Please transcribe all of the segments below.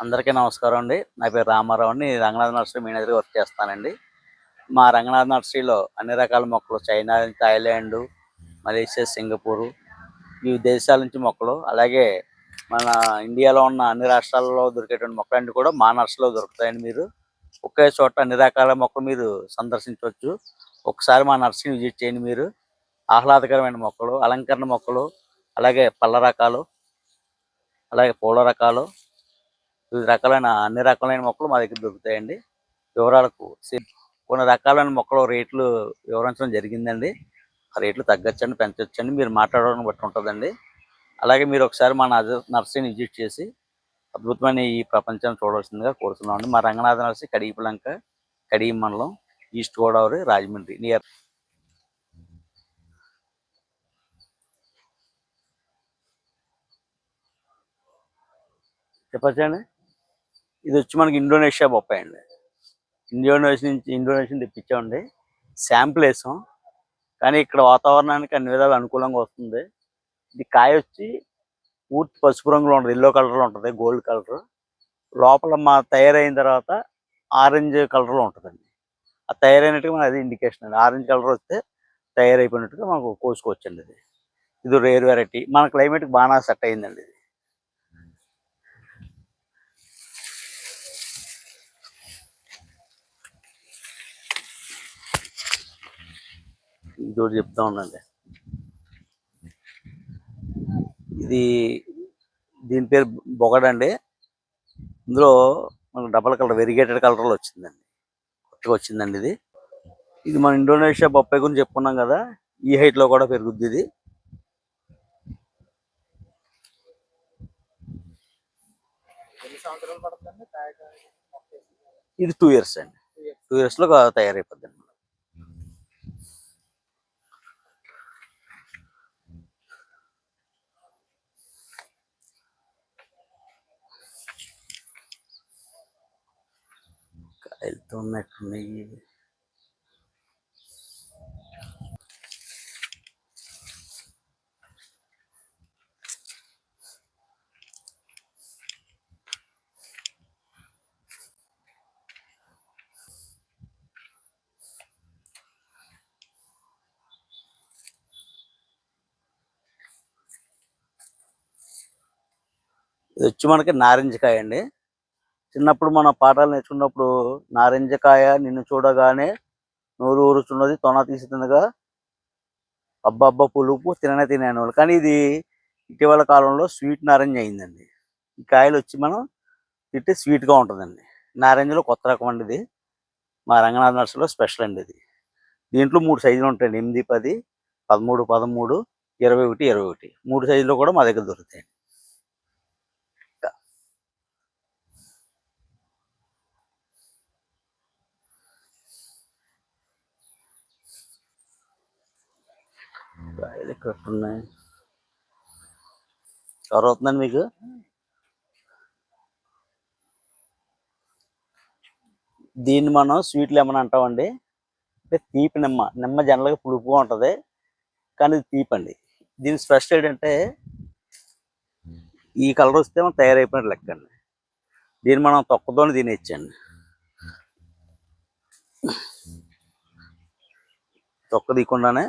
అందరికీ నమస్కారం అండి. నా పేరు రామారావు అండి. నేను రంగనాథ నర్సరీ మేనేజర్‌గా వర్క్ చేస్తానండి. మా రంగనాథ నర్సరీలో అన్ని రకాల మొక్కలు చైనా, థాయిలాండు, మలేషియా, సింగపూరు వివిధ దేశాల నుంచి మొక్కలు, అలాగే మన ఇండియాలో ఉన్న అన్ని రాష్ట్రాల్లో దొరికేటువంటి మొక్కలన్నీ కూడా మా నర్సరీలో దొరుకుతాయండి. మీరు ఒకే చోట అన్ని రకాల మొక్కలు మీరు సందర్శించవచ్చు. ఒకసారి మా నర్సరీని విజిట్ చేయండి మీరు. ఆహ్లాదకరమైన మొక్కలు, అలంకరణ మొక్కలు, అలాగే పళ్ళ రకాలు, అలాగే పూల రకాలు, వివిధ రకాలైన అన్ని రకాలైన మొక్కలు మా దగ్గర దొరుకుతాయండి. వివరాలకు కొన్ని రకాలైన మొక్కలు రేట్లు వివరించడం జరిగిందండి. ఆ రేట్లు తగ్గొచ్చండి, పెంచొచ్చండి, మీరు మాట్లాడడం బట్టి ఉంటుందండి. అలాగే మీరు ఒకసారి మా నర్సరీని విజిట్ చేసి అద్భుతమైన ఈ ప్రపంచాన్ని చూడవలసిందిగా కోరుతున్నామండి. మా రంగనాథ నర్సరీ కడిగిపులంక, కడిగి మండలం, ఈస్ట్ గోదావరి, రాజమండ్రి నియర్. చెప్పచ్చండి. ఇది వచ్చి మనకి ఇండోనేషియా బొప్పాయి అండి. ఇండోనేషియా తెప్పించామండి. శాంపుల్ వేసాం, కానీ ఇక్కడ వాతావరణానికి అన్ని విధాలు అనుకూలంగా వస్తుంది. ఇది కాయ వచ్చి పూర్తి పసుపు రంగులో ఉంటుంది, ఎల్లో కలర్లో ఉంటుంది, గోల్డ్ కలర్. లోపల మా తయారైన తర్వాత ఆరెంజ్ కలర్లో ఉంటుందండి. ఆ తయారైనట్టుగా మనకి అది ఇండికేషన్ అండి. ఆరెంజ్ కలర్ వస్తే తయారైపోయినట్టుగా మనకు కోసుకోవచ్చండి. ఇది రేర్ వెరైటీ, మన క్లైమేట్కి బాగా సెట్ అయిందండి. ఇది ఒకటి చెప్తా ఉండండి. దీని పేరు బొగడండి. ఇందులో మనకు డబల్ కలర్, వెరిగేటెడ్ కలర్లో వచ్చిందండి, కొత్తగా వచ్చిందండి. ఇది మన ఇండోనేషియా బొప్పాయి గురించి చెప్పుకున్నాం కదా, ఈ హైట్లో కూడా పెరుగుద్ది. ఇది 2 years అండి. 2 years లో తయారైపోద్ది. కాయలతో ఉన్నట్టున్నాయి. ఇది వచ్చి మనకి నారింజకాయ అండి. చిన్నప్పుడు మన పాఠాలు నేర్చుకున్నప్పుడు నారింజకాయ నిన్ను చూడగానే నోరు ఊరుచున్నది, తొన తీసి తినగా అబ్బబ్బ పులుపు తిననే తినేవాళ్ళు. కానీ ఇది ఇటీవల కాలంలో స్వీట్ నారింజ అయిందండి. ఈ కాయలు వచ్చి మనం తింటే స్వీట్గా ఉంటుందండి. నారింజలో కొత్త రకం అండి ఇది. మా రంగనాథ నర్సరీలో స్పెషల్ అండి ఇది. దీంట్లో 3 సైజులు ఉంటాయండి: 8, 10, 13, 13, 21, 21. 3 సైజులో కూడా మా దగ్గర దొరుకుతాయి. కాయలు ఎక్కడ ఉన్నాయి, కవర్ అవుతుందండి మీకు. దీన్ని మనం స్వీట్ లెమన్ అంటామండి. అంటే తీపి నిమ్మ. నిమ్మ జనరల్గా పులుపుగా ఉంటుంది, కానీ ఇది తీపి అండి. దీని స్పెషల్ ఏంటంటే ఈ కలర్ వస్తే మనం తయారైపోయినట్టు లెక్క అండి. దీన్ని మనం తొక్కతోనే తినేయచ్చండి. తొక్క తీయకుండానే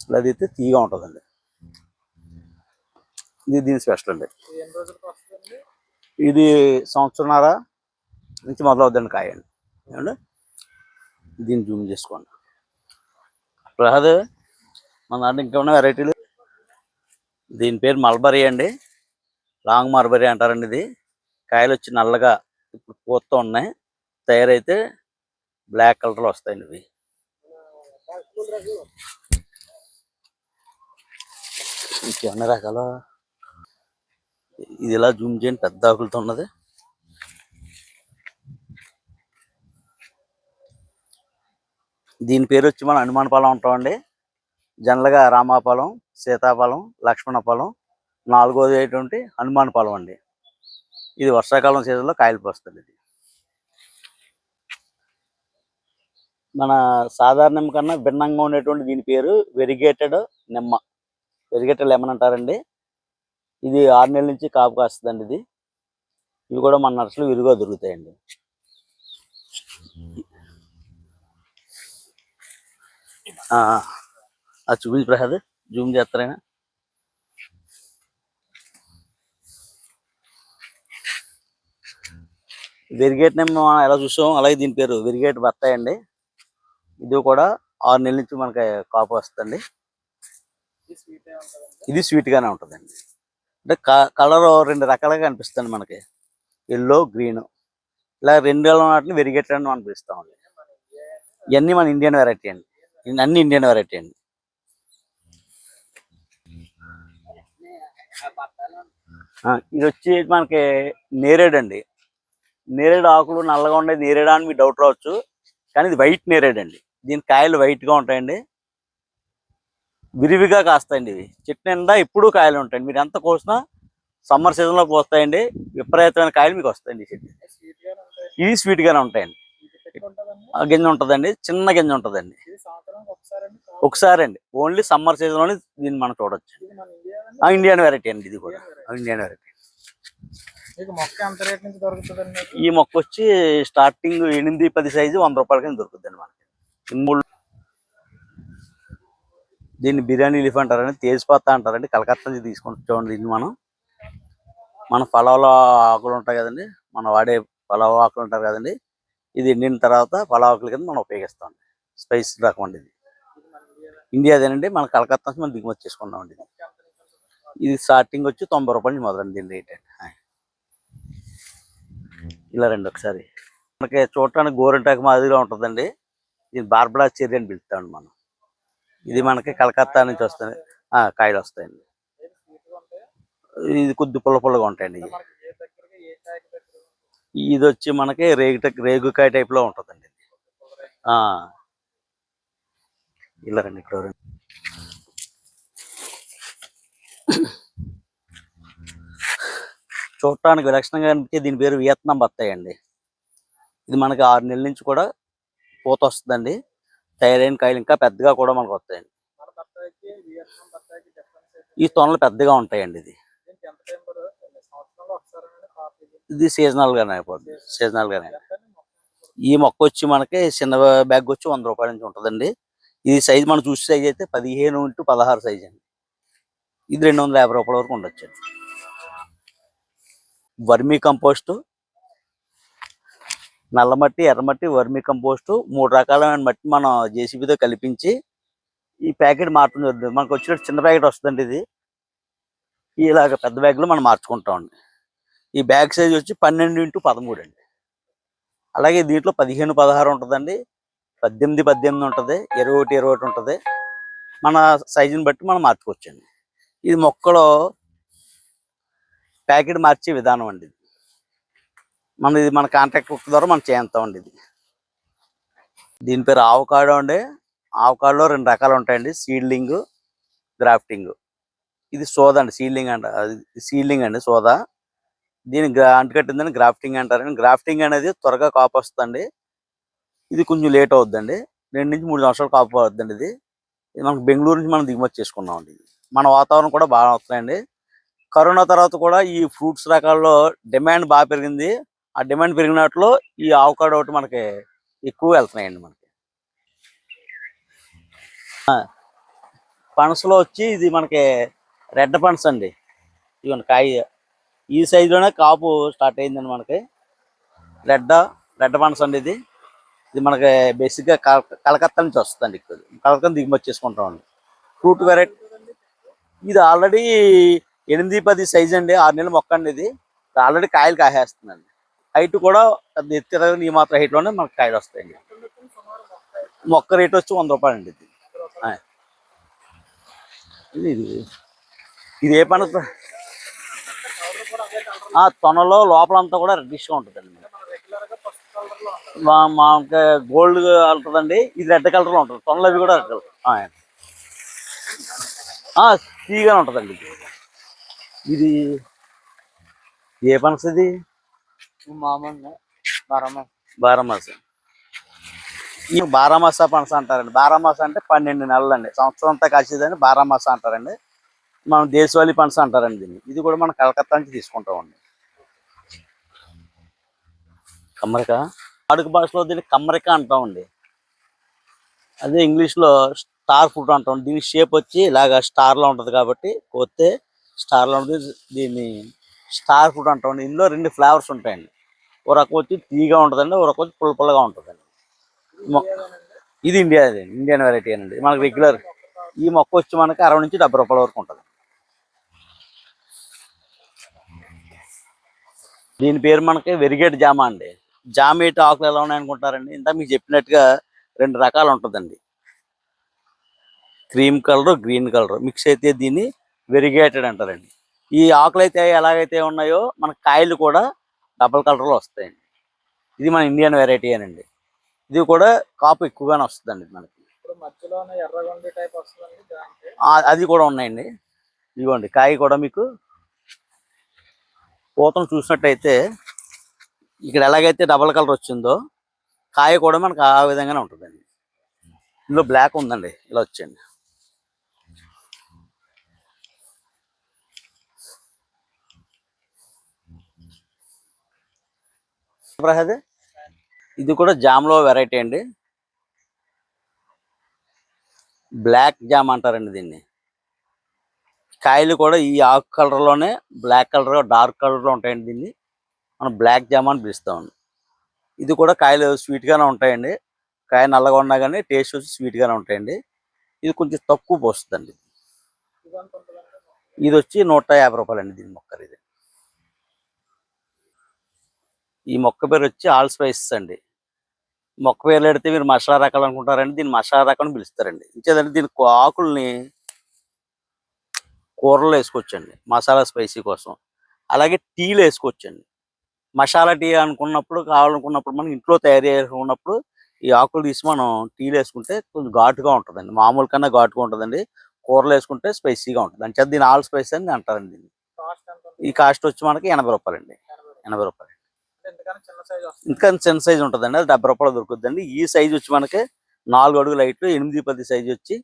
ఇలా తీస్తే తీయగా ఉంటుందండి. ఇది దీని స్పెషల్ అండి. ఇది సంవత్సరంన్నర నుంచి మొదలవుద్దండి కాయ అండి. ఏమండి, దీన్ని జూమ్ చేసుకోండి. ప్రసాద్, మన దాంట్లో ఇంకేమన్నా వెరైటీలు. దీని పేరు మల్బరీ అండి, లాంగ్ మల్బరీ అంటారండి. ఇది కాయలు వచ్చి నల్లగా ఇప్పుడు పూస్తూ ఉన్నాయి, తయారైతే బ్లాక్ కలర్లో వస్తాయండి ఇవి. ఇంకేమన్నా రకాల. ఇది ఇలా జూమ్ చేయండి, పెద్ద ఆకులతో ఉన్నది. దీని పేరు వచ్చి మనం హనుమాన్ ఫలం ఉంటామండి. జనరల్గా రామాఫలం, సీతాఫలం, లక్ష్మణ ఫలం, 4వది ఏంటంటే హనుమాన్ ఫలం అండి. ఇది వర్షాకాలం సీజన్లో కాయలు పోస్తుంది. ఇది మన సాధారణ నిమ్మ కన్నా భిన్నంగా ఉండేటువంటి దీని పేరు వెరిగేటెడ్ నిమ్మ, వెరిగేటెడ్ లెమన్ అంటారండి. ఇది 6 నెలల నుంచి కాపు కాస్తుందండి. ఇవి కూడా మన నర్సరీలో విరిగా దొరుకుతాయండి. అది చూపించి ప్రసాద్, జూమ్ చేస్తారైనా. వెరిగేట్ నేమ్ మనం ఎలా చూసాం అలాగే దీని పేరు వెరిగేట్ బత్తాయి అండి. ఇది కూడా 6 నెలల నుంచి మనకి కాపు వస్తుందండి. ఇది స్వీట్ గానే ఉంటుందండి. అంటే కలర్ 2 రకాలుగా కనిపిస్తుంది మనకి, ఎల్లో గ్రీన్. ఇలా 2 వాటిని వెరిగేట్ అని మనం పిలుస్తామండి. ఇవన్నీ మన ఇండియన్ వెరైటీ అండి, అన్ని ఇండియన్ వెరైటీ అండి. ఇది వచ్చి మనకి నేరేడు అండి. నేరేడు ఆకులు నల్లగా ఉండేది నేరేడా అని మీకు డౌట్ రావచ్చు, కానీ ఇది వైట్ నేరేడు అండి. దీని కాయలు వైట్గా ఉంటాయండి, విరివిగా కాస్తాయండి. ఇవి చెట్టు నిండా ఎప్పుడూ కాయలు ఉంటాయండి. మీరు ఎంత కోసినా సమ్మర్ సీజన్లో పోస్తాయండి, విపరీతమైన కాయలు మీకు వస్తాయండి. చెట్టు ఇవి స్వీట్గానే ఉంటాయండి. గింజ ఉంటుందండి, చిన్న గింజ ఉంటుందండి. ఒకసారి అండి, ఓన్లీ సమ్మర్ సీజన్లోనే దీన్ని మనం చూడొచ్చు. ఇండియన్ వెరైటీ అండి, ఇది కూడా ఇండియన్ వెరైటీ. ఈ మొక్క వచ్చి స్టార్టింగ్ 8-10 సైజు 100 రూపాయల కింద దొరుకుతుందండి మనకి. దీన్ని బిర్యానీ లీఫ్ అంటారండి, తేజ్పత్తా అంటారండి. కలకత్తా నుంచి తీసుకుంటాం దీన్ని మనం. మన పలావులో ఆకులు ఉంటాయి కదండి, మనం వాడే పలావ్ ఆకులు ఉంటారు కదండి, ఇది ఎండిన తర్వాత పలావ్ ఆకుల కింద మనం ఉపయోగిస్తాం. స్పైస్ రకం అండి ఇది, ఇండియాదేనండి. మన కలకత్తా నుంచి మనం దిగుమతి చేసుకున్నాం అండి. ఇది స్టార్టింగ్ వచ్చి 90 రూపాయల నుంచి మొదలండి దీని రేట్ అండి. ఇలా రండి ఒకసారి. మనకి చూడటానికి గోరింటాకు మాదిరిగా ఉంటుందండి. ఇది బార్బడా చెర్రీ అని పిలుస్తామండి మనం. ఇది మనకి కలకత్తా నుంచి వస్తుంది, కాయలు వస్తాయండి. ఇది కొద్ది పుల్ల పుల్లగా ఉంటాయండి. ఇది వచ్చి మనకి రేగుకాయ టైప్ లో ఉంటుందండి. ఇలా రండి ఇక్కడ రండి. చూడటానికి విలక్షణంగా అనిపించే దీని పేరు వియత్నాం బత్తాయి అండి. ఇది మనకి 6 నెలల నుంచి కూడా పూత వస్తుందండి. తయారైన కాయలు ఇంకా పెద్దగా కూడా మనకు వస్తాయండి. ఈ తొనలు పెద్దగా ఉంటాయండి. ఇది సీజనల్ గానే అయిపోతుంది, సీజనల్ గానే. ఈ మొక్క వచ్చి మనకి చిన్న బ్యాగ్ వచ్చి 100 రూపాయల నుంచి ఉంటుందండి. ఇది సైజ్ మనం చూసే సైజ్ అయితే 15x16 సైజ్ అండి. ఇది 250 రూపాయల వరకు ఉండొచ్చు. వర్మీ కంపోస్ట్, నల్లమట్టి, ఎర్రమట్టి, వర్మీ కంపోస్ట్ 3 రకాలైన మట్టి మనం జేసీబీతో కల్పించి ఈ ప్యాకెట్ మార్చడం జరుగుతుంది. మనకు వచ్చినట్టు చిన్న ప్యాకెట్ వస్తుందండి. ఇది ఇలాగ పెద్ద బ్యాగ్లో మనం మార్చుకుంటామండి. ఈ బ్యాగ్ సైజ్ వచ్చి 12x13 అండి. అలాగే దీంట్లో 15x16 ఉంటుందండి, 18x18 ఉంటుంది, 21x21 ఉంటుంది. మన సైజుని బట్టి మనం మార్చుకోవచ్చండి. ఇది మొక్కలో ప్యాకెట్ మార్చే విధానం అండి. ఇది మన కాంట్రాక్ట్ బుక్ ద్వారా మనం చేస్తామండి. దీని పేరు ఆవకాడో అండి. ఆవకాడలో 2 రకాలు ఉంటాయండి, సీడ్లింగ్, గ్రాఫ్టింగ్. ఇది సోదా అండి, సీడ్లింగ్ అండి సోదా. దీని అంటుకట్టిందని గ్రాఫ్టింగ్ అంటారండి. గ్రాఫ్టింగ్ అనేది త్వరగా కాపు వస్తుందండి. ఇది కొంచెం లేట్ అవుద్దండి, 2 నుంచి 3 సంవత్సరాలు కాపు అవుతుందండి. ఇది మనకు బెంగళూరు నుంచి మనం దిగుమతి చేసుకున్నామండి. మన వాతావరణం కూడా బాగా వస్తాయండి. కరోనా తర్వాత కూడా ఈ ఫ్రూట్స్ రకాల్లో డిమాండ్ బాగా పెరిగింది. ఆ డిమాండ్ పెరిగినట్లు ఈ ఆవకాడో ఒకటి మనకి ఎక్కువ వెళ్తున్నాయండి. మనకి పనసలో వచ్చి ఇది మనకి రెడ్ పనస అండి. ఇవన్నీ కాయ ఈ సైజులోనే కాపు స్టార్ట్ అయిందండి మనకి. రెడ్ పనస అండి. ఇది మనకి బేసిక్గా కలకత్తా నుంచి వస్తుందండి. ఇక్కడ కలకత్తా దిగుమతి చేసుకుంటామండి. ఫ్రూట్ వెరైటీ ఇది ఆల్రెడీ 8-10 సైజ్ అండి, 6 నెలల మొక్క అండి. ఇది ఆల్రెడీ కాయలు కాసేస్తుందండి. హైట్ కూడా పెద్ద ఎత్తు ఈ మాత్రం హైట్లోనే మనకు కాయలు వస్తాయండి. మొక్క రేట్ వచ్చి 100 రూపాయలు అండి. ఇది ఏ పనస, తొనలో లోపలంతా కూడా రెడ్డిష్గా ఉంటుందండి. మనకి గోల్డ్ ఉంటుందండి, ఇది రెడ్ కలర్లో ఉంటుంది. తొనలు అవి కూడా రెడ్ కలర్, తీగానే ఉంటుందండి. ఇది ఏ పనస? ఇది బారామాస. ఈ బారామాస పనస అంటారండి. బారామాస అంటే 12 నెలలు అండి, సంవత్సరం అంతా కాసేదని బారామాస అంటారండి. మనం దేశవాళీ పనస అంటారండి దీన్ని. ఇది కూడా మనం కలకత్తా నుంచి తీసుకుంటామండి. కమ్మరిక, వాడుక భాషలో దీన్ని కమ్మరిక అంటామండి. అదే ఇంగ్లీష్లో స్టార్ ఫ్రూట్ అంటాం. దీని షేప్ వచ్చి ఇలాగా స్టార్లో ఉంటుంది కాబట్టి కోస్తే స్టార్లో ఉంటుంది. దీన్ని స్టార్ ఫ్రూట్ అంటామండి. ఇందులో 2 ఫ్లేవర్స్ ఉంటాయండి. ఓ రకం వచ్చి తీగా ఉంటుందండి, ఓ రకం వచ్చి పుల్ల పుల్లగా ఉంటుందండి. ఇది ఇండియన్ వెరైటీ అండి. మనకు రెగ్యులర్ ఈ మొక్క వచ్చి మనకి 60 నుంచి 70 రూపాయల వరకు ఉంటుంది. దీని పేరు మనకి వెరిగేట్ జామ అండి. జామ ఏంటి ఆకులు ఎలా ఉన్నాయనుకుంటారండి? ఇంత మీకు చెప్పినట్టుగా 2 రకాలు ఉంటుందండి. Cream colour, green colour mix అయితే దీన్ని వెరిగేటెడ్ అంటారండి. ఈ ఆకులు అయితే ఎలాగైతే ఉన్నాయో మన కాయలు కూడా డబల్ కలర్లో వస్తాయండి. ఇది మన ఇండియన్ వెరైటీ అనండి. ఇది కూడా కాపు ఎక్కువగానే వస్తుందండి మనకి. అది కూడా ఉన్నాయండి. ఇదిగోండి కాయ కూడా మీకు పూతను చూసినట్టయితే ఇక్కడ ఎలాగైతే డబల్ కలర్ వచ్చిందో కాయ కూడా మనకు ఆ విధంగానే ఉంటుందండి. ఇందులో బ్లాక్ ఉందండి, ఇలా వచ్చండి. ఇది కూడా జామ్లో వెరైటీ అండి. బ్లాక్ జామ్ అంటారండి దీన్ని. కాయలు కూడా ఈ ఆకు కలర్లోనే బ్లాక్ కలర్, డార్క్ కలర్లో ఉంటాయండి. దీన్ని మనం బ్లాక్ జామ్ అని పిలుస్తామండి. ఇది కూడా కాయలు స్వీట్గానే ఉంటాయండి. కాయ నల్లగా ఉన్నా కానీ టేస్ట్ వచ్చి స్వీట్గానే ఉంటాయండి. ఇది కొంచెం తక్కువ పోస్తుందండి. ఇది వచ్చి 150 రూపాయలండి దీని మొక్క. ఇది ఈ మొక్క పేరు వచ్చి ఆల్ స్పైసెస్ అండి. మొక్క పేర్లు పెడితే మీరు మసాలా రకాలు అనుకుంటారండి. దీన్ని మసాలా రకం పిలుస్తారండి. ఇంకేదంటే దీని ఆకుల్ని కూరలో వేసుకోవచ్చండి మసాలా స్పైసీ కోసం. అలాగే టీలో వేసుకోవచ్చండి. మసాలా టీ అనుకున్నప్పుడు కావాలనుకున్నప్పుడు మనం ఇంట్లో తయారు చేసుకున్నప్పుడు ఈ ఆకులు తీసి మనం టీలో వేసుకుంటే కొంచెం ఘాటుగా ఉంటుందండి. మామూలు కన్నా ఘాటుగా ఉంటుందండి. కూరలో వేసుకుంటే స్పైసీగా ఉంటుంది. అని చెప్పి దీని ఆల్ స్పైసీ అని అంటారండి. దీన్ని ఈ కాస్ట్ వచ్చి మనకి 80 రూపాయలండి. 80 రూపాయలు. ఇంకా చిన్న సైజు ఉంటుందండి, అది 70 రూపాయలు దొరుకుతుందండి. ఈ సైజు వచ్చి మనకి 4 అడుగుల హైట్ 8-10 సైజు వచ్చి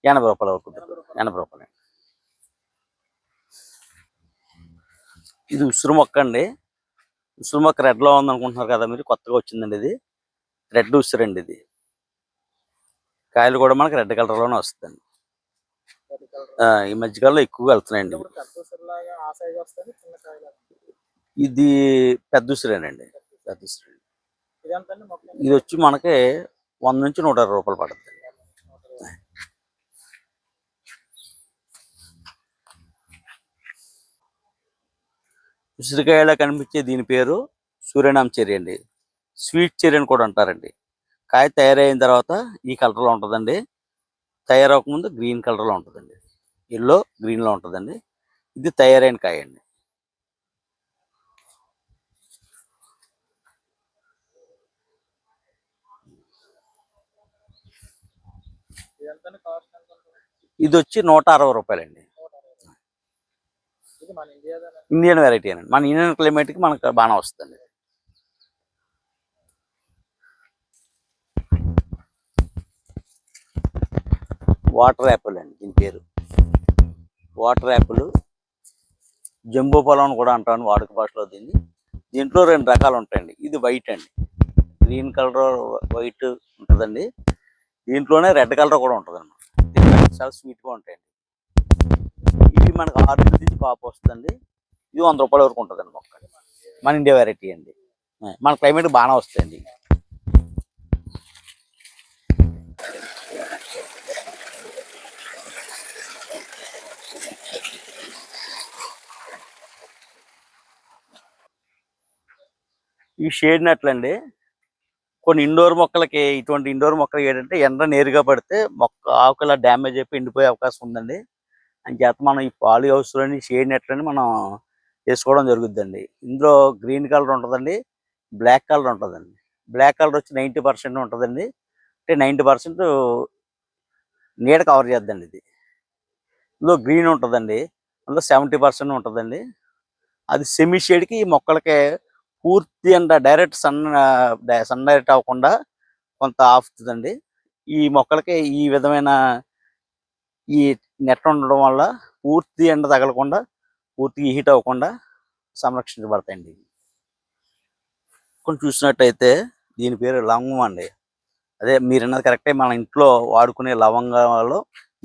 80 రూపాయల వరకు. 80 రూపాయలు. ఇది ఉసిరి మొక్క అండి. ఉసిరి మొక్క రెడ్లో ఉందనుకుంటున్నారు కదా మీరు, కొత్తగా వచ్చిందండి ఇది. రెడ్ ఉసిరి అండి ఇది. కాయలు కూడా మనకి రెడ్ కలర్లోనే వస్తుందండి. ఈ మధ్యకాలంలో ఎక్కువగా వెళ్తున్నాయండి. ఇది పెద్ద ఉసిరేనండి. పెద్ద ఉసిరి. ఇది వచ్చి మనకి 100 నుంచి 120 రూపాయలు పడుతుంది. ఉసిరికాయలా కనిపించే దీని పేరు సూర్యనామ చెర్రీ అండి. స్వీట్ చెర్రీ అని కూడా అంటారండి. కాయ తయారైన తర్వాత ఈ కలర్లో ఉంటుందండి. తయారవకముందు గ్రీన్ కలర్లో ఉంటుందండి. ఎల్లో గ్రీన్లో ఉంటుందండి. ఇది తయారైన కాయ అండి. ఇది వచ్చి 160 రూపాయలండి. ఇండియన్ వెరైటీ అండి. మన ఇండియన్ క్లైమేట్కి మనకు బాగా వస్తుంది. వాటర్ యాపిల్ అండి దీని పేరు. వాటర్ యాపిల్, జంబో పొలం అని కూడా అంటాను వాడుక భాషలో దీన్ని. దీంట్లో 2 రకాలు ఉంటాయండి. ఇది వైట్ అండి, గ్రీన్ కలర్ వైట్ ఉంటుందండి. దీంట్లోనే రెడ్ కలర్ కూడా ఉంటుంది అన్నమాట. చాలా స్వీట్గా ఉంటాయండి. ఇవి మనకు 6 నుంచి కాపు వస్తుందండి. ఇది 100 రూపాయల వరకు ఉంటుందండి మొక్క. మన ఇండియా వెరైటీ అండి. మన క్లైమేట్ బాగానే వస్తాయండి. ఈ షేడ్ నట్లండి. కొన్ని ఇండోర్ మొక్కలకి, ఇటువంటి ఇండోర్ మొక్కలకి ఏంటంటే ఎండ నేరుగా పడితే మొక్క ఆకులా డ్యామేజ్ అయిపోయి ఎండిపోయే అవకాశం ఉందండి. అని చేత మనం ఈ పాలీ హౌస్లోని షేడ్ నెట్లని మనం వేసుకోవడం జరుగుద్దండి. ఇందులో గ్రీన్ కలర్ ఉంటుందండి, బ్లాక్ కలర్ ఉంటుందండి. బ్లాక్ కలర్ వచ్చి 90% ఉంటుందండి. అంటే 90% నీడ కవర్ చేద్దండి ఇది. ఇందులో గ్రీన్ ఉంటుందండి, అందులో 70% ఉంటుందండి. అది సెమీ షేడ్కి ఈ మొక్కలకి పూర్తి అండ్ డైరెక్ట్ సన్ డైరెక్ట్ అవ్వకుండా కొంత ఆపుతుందండి. ఈ మొక్కలకి ఈ విధమైన ఈ నెట్ ఉండడం వల్ల పూర్తి ఎండ తగలకుండా పూర్తిగా హీట్ అవ్వకుండా సంరక్షించబడతాయండి. కొన్ని చూసినట్టయితే దీని పేరు లవంగం అండి. అదే మీరన్నది కరెక్టే, మన ఇంట్లో వాడుకునే లవంగాలు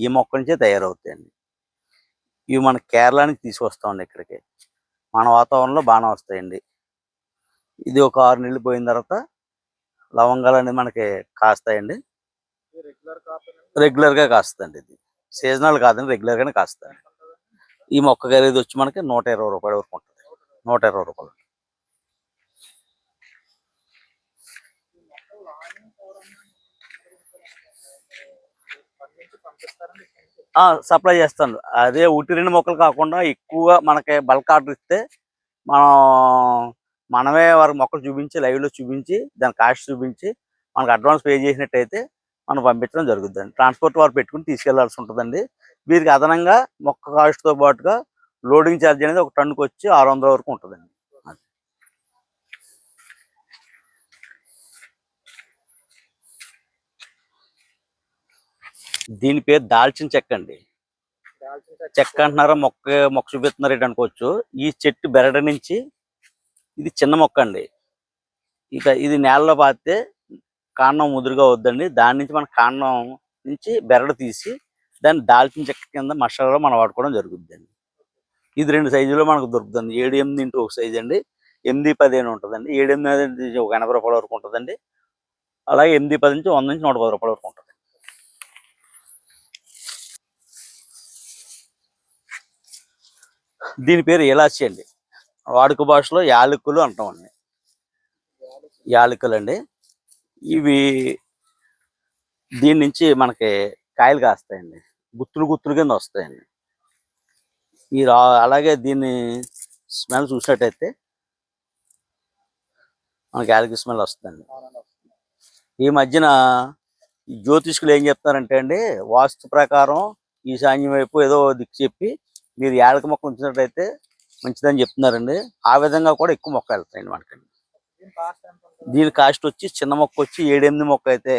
ఈ మొక్క నుంచే తయారవుతాయండి. ఇవి మన కేరళ నుంచి తీసుకొస్తామండి ఇక్కడికి. మన వాతావరణంలో బాగానే వస్తాయండి. ఇది ఒక 6 నెలలు పోయిన తర్వాత లవంగాలు అనేది మనకి కాస్తాయండి. రెగ్యులర్గా కాస్తుందండి. ఇది సీజనల్ కాదండి, రెగ్యులర్గానే కాస్తుంది. ఈ మొక్క ఖరీదు వచ్చి మనకి 120 రూపాయల వరకు ఉంటుంది. 120 రూపాయలు. సప్లై చేస్తాను. అదే 1-2 మొక్కలు కాకుండా ఎక్కువగా మనకి బల్క్ ఆర్డర్ ఇస్తే మనం మనమే వారికి మొక్కలు చూపించి లైవ్లో చూపించి దాని కాస్ట్ చూపించి మనకు అడ్వాన్స్ పే చేసినట్టయితే మనం పంపించడం జరుగుతుందండి. ట్రాన్స్పోర్ట్ వారు పెట్టుకుని తీసుకెళ్లాల్సి ఉంటుందండి. వీరికి అదనంగా మొక్క కాస్ట్తో పాటుగా లోడింగ్ ఛార్జ్ అనేది ఒక టన్నుకి వచ్చి 600 వరకు ఉంటుందండి. దీని పేరు దాల్చిన చెక్క అండి. చెక్క అంటున్నారా, మొక్క చూపిస్తున్నారు ఏంటి అనుకోవచ్చు. ఈ చెట్టు బెరడు నుంచి ఇది చిన్న మొక్క అండి. ఇక ఇది నేలలో పాతితే కాండం ముదురుగా వద్దండి. దాని నుంచి మన కాండం నుంచి బెరడు తీసి దాన్ని దాల్చిన చెక్క కింద మసాలాలో మనం వాడుకోవడం జరుగుతుందండి. ఇది 2 సైజులో మనకు దొరుకుతుంది. 7-8 ఇంటూ ఒక సైజు అండి. 8-10 అని ఉంటుందండి. 7-8 నుంచి ఒక 80 రూపాయల వరకు ఉంటుందండి. అలాగే 8-10 నుంచి 100 నుంచి 110 రూపాయల వరకు ఉంటుంది. దీని పేరు ఇలాచి అండి. వాడుక భాషలో యాలకులు అంటామండి. యాలకులు అండి. ఇవి దీని నుంచి మనకి కాయలు కాస్తాయండి. గుత్తులు కింద వస్తాయండి. మీరు అలాగే దీన్ని స్మెల్ చూసినట్టయితే మనకి యాలకి స్మెల్ వస్తుందండి. ఈ మధ్యన జ్యోతిష్కులు ఏం చెప్తారంటే అండి, వాస్తు ప్రకారం ఈశాన్యం వైపు ఏదో దిక్కు చెప్పి మీరు యాలక మొక్క ఉంచినట్టయితే మంచిదని చెప్తున్నారండి. ఆ విధంగా కూడా ఎక్కువ మొక్క వెళ్తాయండి మనకండి. దీని కాస్ట్ వచ్చి చిన్న మొక్క వచ్చి 7-8 మొక్క అయితే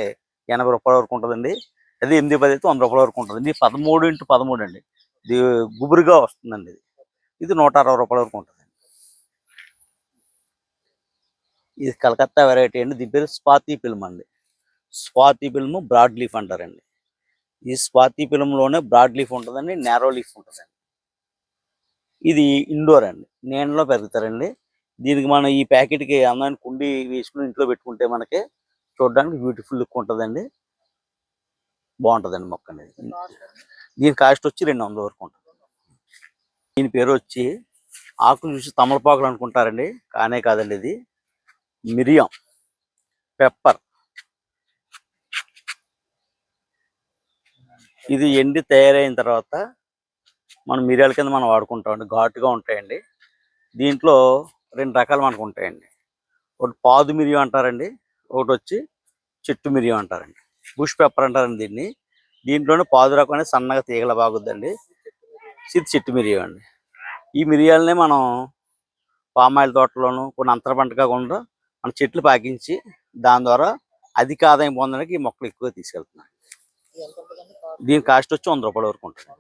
80 రూపాయల వరకు ఉంటుందండి. అదే 8-10 అయితే 100 రూపాయల వరకు ఉంటుంది. 13x13 అండి. ఇది గుబురుగా వస్తుందండి. ఇది 160 రూపాయల వరకు ఉంటుంది. ఇది కలకత్తా వెరైటీ అండి. దీని పేరు స్వాతి ఫిల్మ్ అండి. స్వాతి ఫిల్మ్ బ్రాడ్ లీఫ్ అంటారండి. ఈ స్వాతి ఫిల్మ్లోనే బ్రాడ్ లీఫ్ ఉంటుందండి, నేరో లీఫ్ ఉంటుందండి. ఇది ఇండోర్ అండి, నీడలో పెరుగుతారండి. దీనికి మనం ఈ ప్యాకెట్కి అందమైన కుండి వేసుకుని ఇంట్లో పెట్టుకుంటే మనకి చూడడానికి బ్యూటిఫుల్ లుక్ ఉంటుందండి. బాగుంటుందండి మొక్క అనేది. దీని కాస్ట్ వచ్చి 200 వరకు ఉంటుంది. దీని పేరు వచ్చి ఆకులు చూసి తమలపాకులు అనుకుంటారండి, కానే కాదండి. ఇది మిరియం, పెప్పర్. ఇది ఎండి తయారైన తర్వాత మనం మిరియాల కింద మనం వాడుకుంటామండి. ఘాటుగా ఉంటాయండి. దీంట్లో 2 రకాలు మనకు ఉంటాయండి. ఒకటి పాదు మిరియం అంటారండి, ఒకటి వచ్చి చెట్టు మిరియం అంటారండి. బుష్ పెప్పర్ అంటారండి దీన్ని. దీంట్లోనే పాదు రకం అనేది సన్నగా తీగల బాగుద్దండి. ఇది చెట్టు మిరియం అండి. ఈ మిరియాలనే మనం పామాయిల్ తోటలోను కొన్ని అంతర పంటగా కూడా మన చెట్లు పాకించి దాని ద్వారా అధిక ఆదాయం పొందడానికి ఈ మొక్కలు ఎక్కువగా తీసుకెళ్తున్నాం. దీని కాస్ట్ వచ్చి 100 రూపాయల వరకు ఉంటుంది.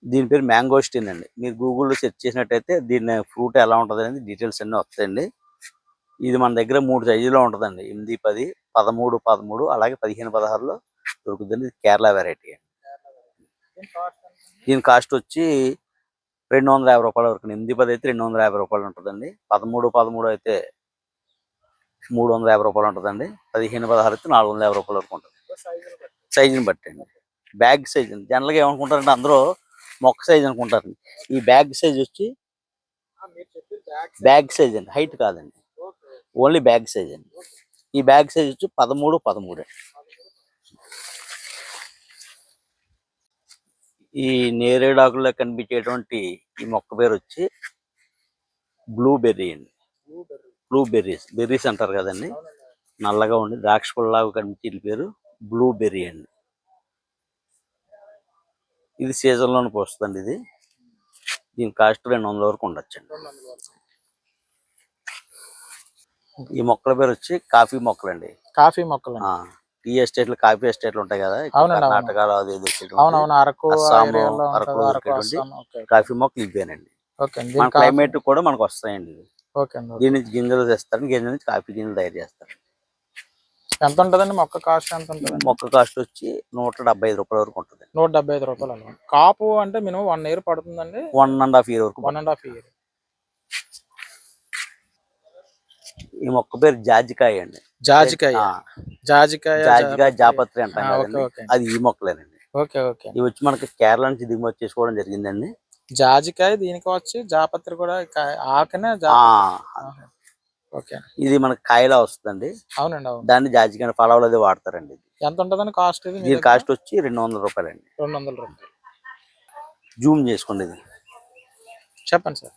దీని పేరు మ్యాంగోస్టిన్ అండి. మీరు గూగుల్లో సెర్చ్ చేసినట్టయితే దీని ఫ్రూట్ ఎలా ఉంటుంది అనేది డీటెయిల్స్ అన్నీ వస్తాయండి. ఇది మన దగ్గర 3 సైజులో ఉంటుందండి. 8, 10, 13, 13 అలాగే 15, 16లో దొరుకుతుంది. కేరళ వెరైటీ అండి. దీని కాస్ట్ వచ్చి 250 రూపాయల వరకు. 8, 10 అయితే 250 రూపాయలు ఉంటుందండి. 13, 13 అయితే 350 రూపాయలు ఉంటుందండి. 15, 16 అయితే 450 రూపాయల వరకు ఉంటుంది. సైజుని బట్టి అండి. బ్యాగ్ సైజ్ అండి. జనరల్గా ఏమనుకుంటారంటే అందరూ మొక్క సైజ్ అనుకుంటారు. ఈ బ్యాగ్ సైజ్ వచ్చి బ్యాగ్ సైజ్ అండి, హైట్ కాదండి, ఓన్లీ బ్యాగ్ సైజ్ అండి. ఈ బ్యాగ్ సైజ్ వచ్చి 13, 13 అండి. ఈ నేరేడాకుల్లో కనిపించేటువంటి ఈ మొక్క పేరు వచ్చి బ్లూబెర్రీ అండి. బెర్రీస్ అంటారు కదండి, నల్లగా ఉండి ద్రాక్ష పళ్ళలాగా కనిపించే పేరు బ్లూబెర్రీ అండి. ఇది సీజన్లోనే పోస్తుందండి. ఇది దీని కాస్ట్ 200 వరకు ఉండొచ్చండి. ఈ మొక్కల పేరు వచ్చి కాఫీ మొక్కలండి. కాఫీ మొక్కలు. టీ ఎస్టేట్లు కాఫీ ఎస్టేట్లు ఉంటాయి కదా, అవునండి, అవును. కర్ణాటకలో అది అవునవును, అరకు అస్సాము ఏరియాలో ఉంటుంది, అరకులో అరకు దొరికేటువంటి అస్సాం. ఓకే కాఫీ మొక్కలు ఇవేనండి. ఓకే అండి. మన దీని క్లైమేట్ కూడా మనకు వస్తాయండి ఇవి. ఓకే అండి. దీని నుంచి గింజలు తెస్తారు, గింజల నుంచి కాఫీ గింజలు తయారు చేస్తారు. ఎంత ఉంటుందండి మొక్క కాస్ట్? ఎంత ఉంటుంది? మొక్క కాస్ట్ వచ్చి 175 రూపాయల వరకు ఉంటుంది. 175 రూపాయలు అలా. కాపు అంటే మినిమం 1 ఇయర్ పడుతుందండి? 1.5 ఇయర్ వరకు. 1.5 ఇయర్. ఈ మొక్క పేరు జాజికాయ అండి. జాజికాయ. జాజికాయ జాపత్రి అంటాం కదండి, ఓకే. అది ఈ మొక్కలేనండి. Okay okay. ఇవి వచ్చి మనకి కేరళ నుంచి దిగుమతి చేసుకోవడం జరిగిందండి. జాజికాయ దీనికి వచ్చి జాపత్రి కూడా ఆకనే. ఓకే. ఇది మనకి కాయలా వస్తుందండి. అవునండి, అవును. దాన్ని జాజికాయ ఫలాలు అది వాడతారండి. ఎంత ఉంటుందండి కాస్ట్? ఇది దీని కాస్ట్ వచ్చి 200 రూపాయలండి. 200 రూపాయలు. జూమ్ చేసుకోండి ఇది. చెప్పండి సార్.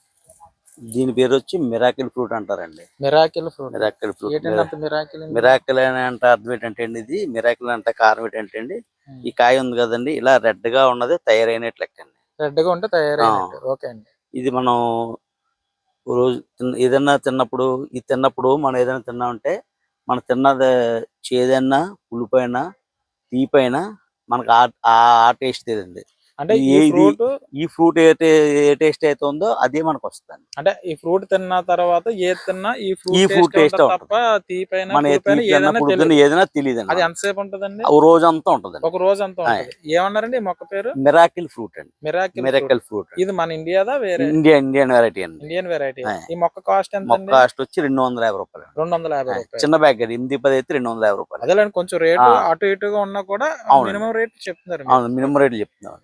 దీని పేరు వచ్చి మిరాకిల్ ఫ్రూట్ అంటారండి. Miracle fruit. Miracle fruit. Miracle అంటే అర్థం ఏంటంటే అండి, ఇది మిరాకిల్ అంటే కారణం ఏంటంటే అండి, ఈ కాయ ఉంది కదండి, ఇలా రెడ్ గా ఉన్నది తయారైనట్లు లెక్కండి. రెడ్ గా ఉంటే తయారైనట్టు. ఓకే అండి. ఇది మనం రోజు ఏదైనా తిన్నప్పుడు, ఇది తిన్నప్పుడు మనం ఏదైనా తిన్నామంటే, మనం తిన్నది చేదైనా పులుపైనా తీపైనా మనకు ఆ టేస్ట్ తెలియదు. అంటే ఈ ఫ్రూట్ ఏ టేస్ట్ అయితే ఉందో అదే మనకు వస్తుంది. అంటే ఈ ఫ్రూట్ తిన్న తర్వాత ఏది తిన్నా ఈ ఫ్రూట్ టేస్ట్ తప్ప తీపైన ఏదైనా తెలియదు. అది ఎంతసేపు ఉంటదండి? రోజు అంతా ఉంటది. ఒక రోజు అంతా ఉంటది. ఏమన్నారండి మొక్క పేరు? మిరాకిల్ ఫ్రూట్ అండి. Miracle fruit. ఇది మన ఇండియాదా వేరే? ఇండియన్ వెరైటీ అండి. Indian variety. ఈ మొక్క కాస్ట్ ఎంత? మొక్క కాస్ట్ వచ్చి 250 రూపాయలు. 250 రూపాయలు. చిన్న బ్యాగ్ 8-10 అయితే 250 రూపాయలు. అదేలేండి, కొంచెం రేటు అటు ఇటుగా ఉన్నా కూడా మినిమం రేట్ చెప్తున్నారు. మినిమం రేట్ చెప్తున్నారు.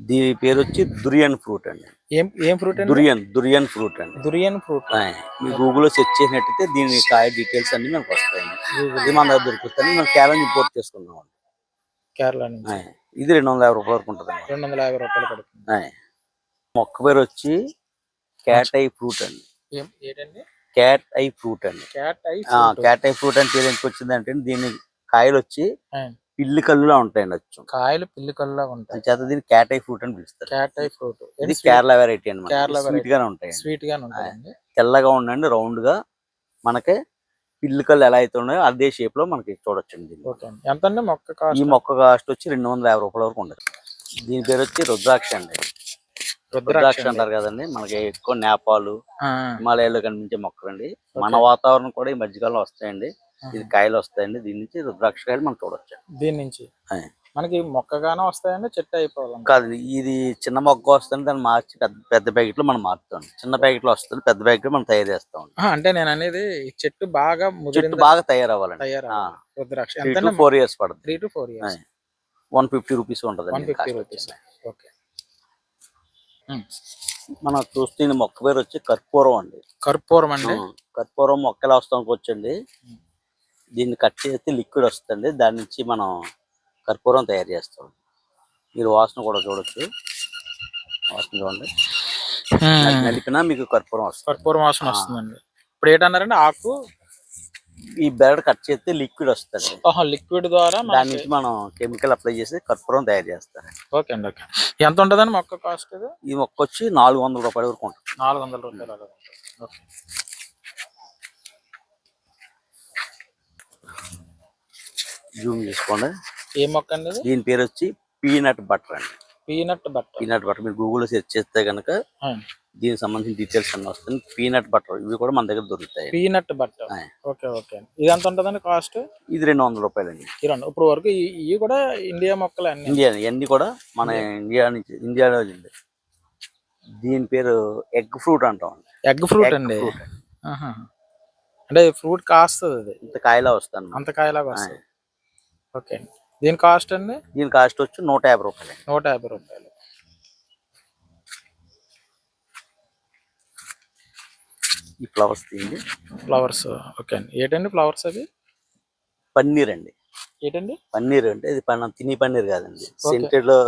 దీని పేరు వచ్చి దురియన్ ఫ్రూట్ అండి. ఏం ఫ్రూట్ అండి? దురియన్ ఫ్రూట్ అండి. Durian fruit. మీ గూగుల్లో సెర్చ్ చేసినట్టయితే దీని కాయ డీటెయిల్స్ అన్ని మనకు వస్తాయండి. ఇది మన దగ్గర దొరుకుతుంది. మనం కేరళ ఇంపోర్ట్ చేసుకున్నాం. కేరళ నుంచి. ఇది 250 రూపాయల వరకు ఉంటుంది. 250 రూపాయలు పడుతుంది. మొక్క పేరు వచ్చి క్యాట్ ఐ ఫ్రూట్ అండి. ఏంటండి? క్యాట్ ఐ ఫ్రూట్ అండి. క్యాట్ ఐ ఫ్రూట్ అంటే ఎందుకు వచ్చిందంటే, దీని కాయలు వచ్చి పిల్లి కళ్ళులా ఉంటాయండి. కాయలు పిల్లి కళ్ళులా ఉంటాయి. చేత దీన్ని క్యాట్ ఐ ఫ్రూట్ అని పిలుస్తారు. Cat I fruit. ఇది కేరళ వెరైటీ అండి. స్వీట్ గానే ఉంటాయి. స్వీట్ గానే ఉంటాయండి. తెల్లగా ఉండండి, రౌండ్ గా మనకి పిల్లి కళ్ళు ఎలా అయితే ఉన్నాయో అదే షేప్ లో మనకి చూడొచ్చండి. ఎంత అండి మొక్క కాస్ట్? ఈ మొక్క కాస్ట్ వచ్చి 250 రూపాయల వరకు ఉండదు. దీని పేరు వచ్చి రుద్రాక్ష అండి. రుద్రాక్ష అంటారు కదండి, మనకి ఎక్కువ నేపాల్ హిమాలయాల్లో కనిపించే మొక్కలండి. మన వాతావరణం కూడా ఈ మధ్యకాలంలో వస్తాయండి. ఇది కాయలు వస్తాయండి. దీని నుంచి రుద్రాక్ష కాయలు మనం చూడొచ్చు. దీని నుంచి మనకి మొక్కగానే వస్తాయండి, చెట్టు అయిపోవాలి కాదు. ఇది చిన్న మొక్క వస్తుంది, దాన్ని మార్చి పెద్ద ప్యాకెట్ లో మనం మారుతాం. చిన్న ప్యాకెట్ లో వస్తుంది, పెద్ద ప్యాకెట్ లో మనం తయారు చేస్తాం. అంటే నేను అనేది చెట్టు బాగా తయారవ్వాలండి. రుద్రాక్ష 3 to 4 years పడుతుంది. 3 to 4 years. 150 రూపీస్ ఉంటుంది. 150 రూపీస్. ఓకే. మనం చూస్తే మొక్క పేరు వచ్చి కర్పూరం అండి. కర్పూరం అండి. కర్పూరం మొక్క ఎలా వస్తానికి వచ్చండి, దీన్ని కట్ చేస్తే లిక్విడ్ వస్తుంది. దాని నుంచి మనం కర్పూరం తయారు చేస్తాం. మీరు వాసన కూడా చూడొచ్చు. వాసన చూడండి, నలిపినా మీకు కర్పూరం వస్తుంది. కర్పూరం వాసన వస్తుందండి. ఇప్పుడు ఏంటన్నారండి? ఆకు ఈ బెరడు కట్ చేస్తే లిక్విడ్ వస్తుంది. లిక్విడ్ ద్వారా దాని నుంచి మనం కెమికల్ అప్లై చేసి కర్పూరం తయారు చేస్తారు. ఓకే అండి. ఓకే. ఎంత ఉంటుందండి మొక్క కాస్ట్? ఈ మొక్క వచ్చి 400 రూపాయల వరకు ఉంటుంది. 400 రూపాయలు. ఓకే. జూమ్ చేసుకోండి. ఏ మొక్క అండి? దీని పేరు వచ్చి పీనట్ బటర్ అండి. Peanut butter. మీరు గూగుల్లో సెర్చ్ చేస్తే కనుక దీనికి సంబంధించిన డీటెయిల్స్ అన్ని వస్తుంది. పీనట్ బటర్ ఇవి కూడా మన దగ్గర దొరుకుతాయి. Peanut butter. Okay okay. ఇది ఎంత ఉంటుందండి కాస్ట్? ఇది 200 రూపాయలండి. ఇప్పుడు వరకు ఇవి కూడా ఇండియా మొక్కలు ఇవన్నీ కూడా మన ఇండియాలో. దీని పేరు ఎగ్ ఫ్రూట్ అంటాం. ఎగ్ ఫ్రూట్ అండి. అంటే ఫ్రూట్ కాస్తుంది, అది ఇంత కాయలా వస్తుంది. అంత కాయలాగా వస్తుంది. ఓకే. దీని కాస్ట్ అండి? దీని కాస్ట్ వచ్చి 150 రూపాయలు. 150 రూపాయలు. ఈ ఫ్లవర్స్ తీయండి. ఫ్లవర్స్. ఓకే అండి. ఏంటండి ఫ్లవర్స్? అది పన్నీర్ అండి. ఏంటండి పన్నీర్ అంటే? ఇది తిని పన్నీర్ కాదండి, సెంటెడ్ లో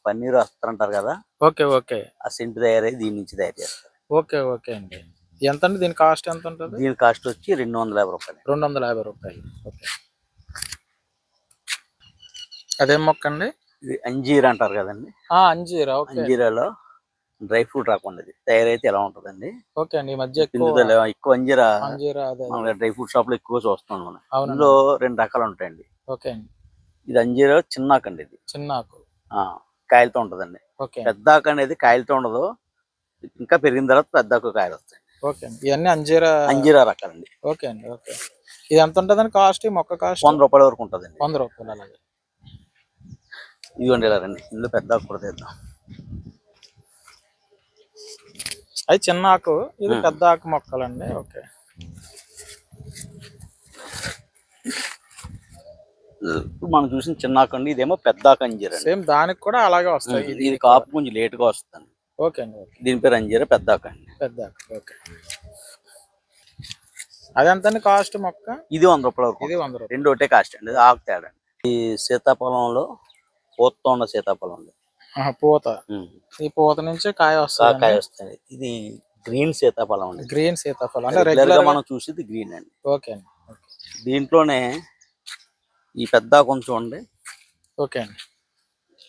పన్నీర్ వస్తారంటారు కదా. Okay okay. ఆ సెంట్ తయారై దీని నుంచి తయారు చేస్తారు. ఓకే ఓకే అండి. ఎంత అండి దీని కాస్ట్? ఎంత ఉంటుంది? దీని కాస్ట్ వచ్చి 250 రూపాయలు. 250 రూపాయలు. ఓకే. అదేం మొక్క అండి? ఇది అంజీర్ అంటారు కదండి. అంజీరా. అంజీరాలో డ్రై ఫ్రూట్ రాకుండా ఇది తయారైతే ఎలా ఉంటుందండి. ఓకే అండి. ఈ మధ్య ఎక్కువ పిందుదల ఎక్కువ అంజీరా అంజీరా అదే మన డ్రై ఫ్రూట్ షాప్ లో ఎక్కువ చూస్తాం మనం. అవునండి. ఇందులో 2 రకాలు ఉంటాయండి. ఓకే అండి. ఇది అంజీరా చిన్నాకు అండి. ఇది చిన్న ఆకు కాయలతో ఉంటదండి. ఓకే పెద్ద ఆకు అనేది కాయలతో ఉండదు, ఇంకా పెరిగిన తర్వాత పెద్ద ఆకు కాయలు వస్తాయి. ఓకే అండి. ఇవన్నీ అంజీరా రకాలండి. ఓకే అండి. ఓకే. ఇది ఎంత ఉంటుందండి కాస్ట్? ఈ మొక్క కాస్ట్ 100 రూపాయల వరకు ఉంటుందండి. 100 రూపాయలు. అలాగే ఇదిగోండి ఇలా రండి. ఇందులో పెద్ద ఆకు కూడా తెద్దాం. అది చిన్న ఆకు, ఇది పెద్ద ఆకు మొక్కలండి. ఓకే. ఇప్పుడు మనం చూసిన చిన్న ఆకు అండి, ఇదేమో పెద్ద ఆకు అంజీరా. సేమ్ దానికి కూడా అలాగే వస్తాయి. ఇది కాపు కొంచెం లేట్ గా వస్తుంది. ఓకే అండి. ఓకే. దీని పేరు అంజీరా పెద్ద ఆకు అండి. పెద్ద ఆకు. ఓకే. అది ఎంతండి కాస్ట్ మొక్క? ఇది 100 రూపాయల వరకు. ఇది 100 రూపాయలు. రెండు ఒకటే కాస్ట్ అండి. ఆకు తేడా. ఈ సీతాఫలంలో పూతతో ఉన్న సీతాఫలం అండి. పూత. ఈ పూత నుంచి కాయ వస్తుంది. కాయ వస్తుంది. ఇది గ్రీన్ సీతాఫలం అండి. గ్రీన్ సీతాఫలం అంటే రెగ్యులర్ గా మనం చూసేది గ్రీన్ అండి. ఓకే అండి. దీంట్లోనే ఈ పెద్ద కొంచెం చూడండి. ఓకే అండి.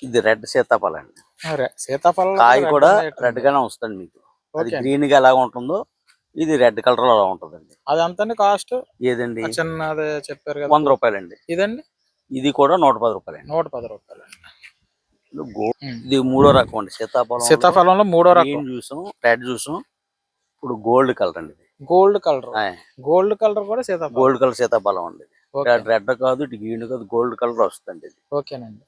ఇది రెడ్ సీతాఫలం అండి. సీతాఫలం కాయ కూడా రెడ్ గానే వస్తుంది మీకు. అది గ్రీన్ గా ఎలాగ ఉంటుందో ఇది రెడ్ కలర్ లో అలా ఉంటుందండి. అది ఎంతండి కాస్ట్? ఏదండి? చిన్నది చెప్పారు కదా, 100 రూపాయలండి. ఇదండి? ఇది కూడా 110 రూపాయలండి. 110 రూపాయలు. ఇది 3వ రకం అండి. సీతాఫలంలో 3వ రకం. చూసాం, రెడ్ చూసాం, ఇప్పుడు గోల్డ్ కలర్ అండి. Gold colour. గోల్డ్ కలర్ కూడా సీతాఫలం. గోల్డ్ కలర్ సీతాఫలం అండి. రెడ్ కాదు, ఇటు గ్రీన్ కాదు, గోల్డ్ కలర్ వస్తుంది. ఓకేనండి.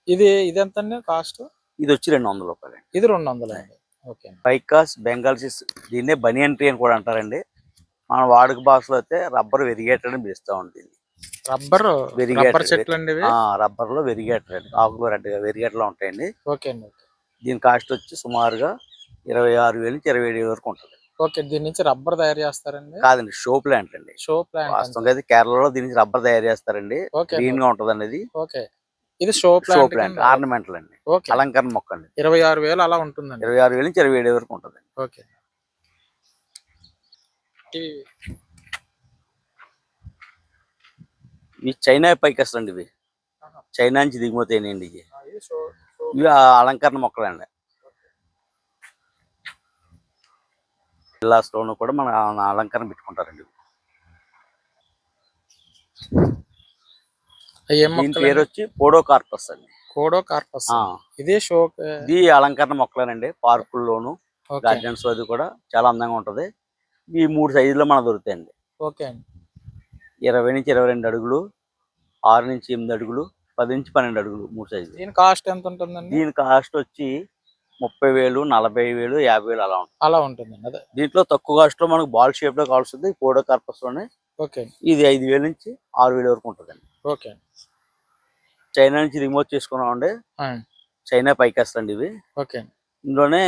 ఇది ఎంతండి కాస్ట్? ఇది వచ్చి 200 రూపాయలు. ఇది 200 అండి. ఓకే. పైకాస్ బెంగాల్సిస్, దీన్నే బనియన్ ట్రీ అని కూడా అంటారండి. మన వాడుక భాషలో అయితే రబ్బర్ వెరిగేటర్ అని పిలుస్తా ఉంటుంది. రబ్బర్ చెట్లు అండి. రబ్బర్ లో వెరిగేటర్ అండి. ఆకులు రెడ్ గా వెరిగేటర్ లో ఉంటాయండి. ఓకే అండి. దీని కాస్ట్ వచ్చి సుమారుగా 26,000 నుంచి 27,000 వరకు ఉంటుంది. ఓకే. దీని నుంచి రబ్బర్ తయారు చేస్తారండి? కాదండి, షో ప్లాంట్ అండి. Show plant. వాస్తవంగా అయితే కేరళలో దీని నుంచి రబ్బర్ తయారు చేస్తారండి. గ్రీన్ గా ఉంటదండి ఇది. ఓకే. ఇది షో ప్లాంట్, ఆర్నమెంటల్ అండి. అలంకరణ మొక్క అండి. 26,000 అలా ఉంటుందండి. 26,000 నుంచి 27,000 వరకు ఉంటుంది. ఓకే. ఇవి చైనా పైకాస్ అండి. ఇవి చైనా నుంచి దిగుమతి అయినాయండి. ఇవి అలంకరణ మొక్కలండి. విల్లాస్లోను కూడా మన అలంకరణ పెట్టుకుంటారండి. దీని పేరు వచ్చి పోడోకార్పస్ అండి. పోడోకార్పస్. ఇది అలంకరణ మొక్కలేనండి. పార్కుల్లోను గార్డెన్స్ అది కూడా చాలా అందంగా ఉంటది. ఈ 3 సైజుల్లో మనకు దొరుకుతాయండి. ఓకే అండి. 20 నుంచి 22 అడుగులు, 6 నుంచి 8 అడుగులు, 10 నుంచి 12 అడుగులు, 3 సైజులు. దీని కాస్ట్ ఎంత ఉంటుందండి? దీని కాస్ట్ వచ్చి 30,000, 40,000, 50,000 అలా ఉంటుందండి. అదే దీంట్లో తక్కువ కాస్ట్ లో మనకు బాల్ షేప్ లో కావాల్సింది పోడోకార్పస్ లోనే. ఓకే. ఇది 5,000 నుంచి 6,000 వరకు ఉంటుందండి. ఓకే. చైనా నుంచి రిమోట్ చేసుకున్నామండి. చైనా పైకాస్ అండి ఇవి. ఓకే. ఇందులోనే